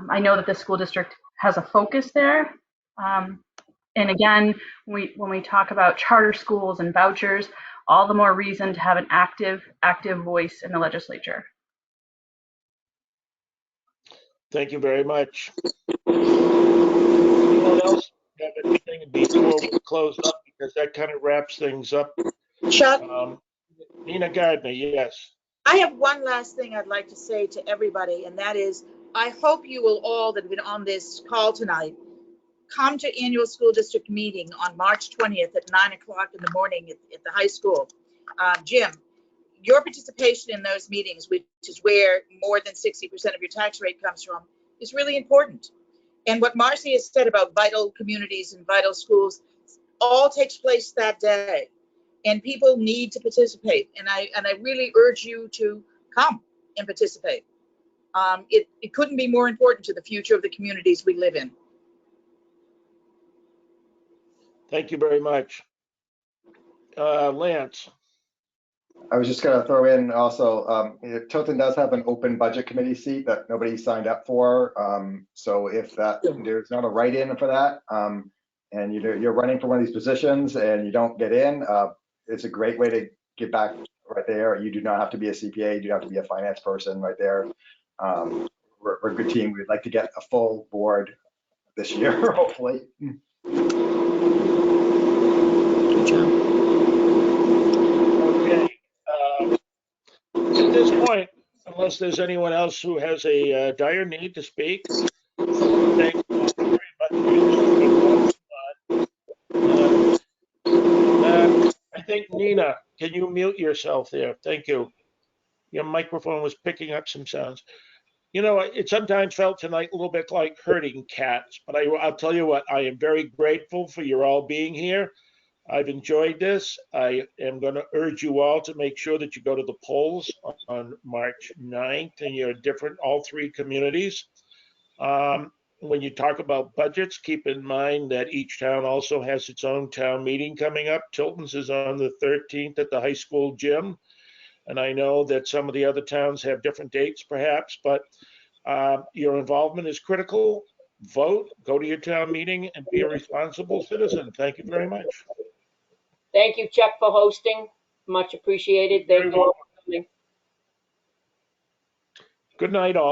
I know that the school district has a focus there. And again, when we talk about charter schools and vouchers, all the more reason to have an active voice in the legislature. Thank you very much. Anyone else have anything before we close up, because that kind of wraps things up? Chuck, Nina Gardner, yes. I have one last thing I'd like to say to everybody, and that is, I hope you will all that have been on this call tonight come to annual school district meeting on March 20th at 9 o'clock in the morning at the high school. Jim, your participation in those meetings, which is where more than 60% of your tax rate comes from, is really important. And what Marcy has said about vital communities and vital schools all takes place that day. And people need to participate. And I really urge you to come and participate. It couldn't be more important to the future of the communities we live in. Thank you very much. Lance. I was just going to throw in also, Tilton does have an open budget committee seat that nobody signed up for. So if there's not a write-in for that, and you're running for one of these positions and you don't get in, it's a great way to get back right there. You do not have to be a CPA, you do not have to be a finance person right there. We're a good team. We'd like to get a full board this year, hopefully. Good job. Okay. At this point, unless there's anyone else who has a dire need to speak, thank you very much. I think, Nina, can you mute yourself there? Thank you. Your microphone was picking up some sounds. It sometimes felt tonight a little bit like herding cats, but I'll tell you what, I am very grateful for you all being here. I've enjoyed this. I am going to urge you all to make sure that you go to the polls on March 9th in your all three communities. When you talk about budgets, keep in mind that each town also has its own town meeting coming up. Tilton's is on the 13th at the high school gym. And I know that some of the other towns have different dates perhaps, but your involvement is critical. Vote, go to your town meeting, and be a responsible citizen. Thank you very much. Thank you, Chuck, for hosting. Much appreciated. Thank you all for coming. Good night, all.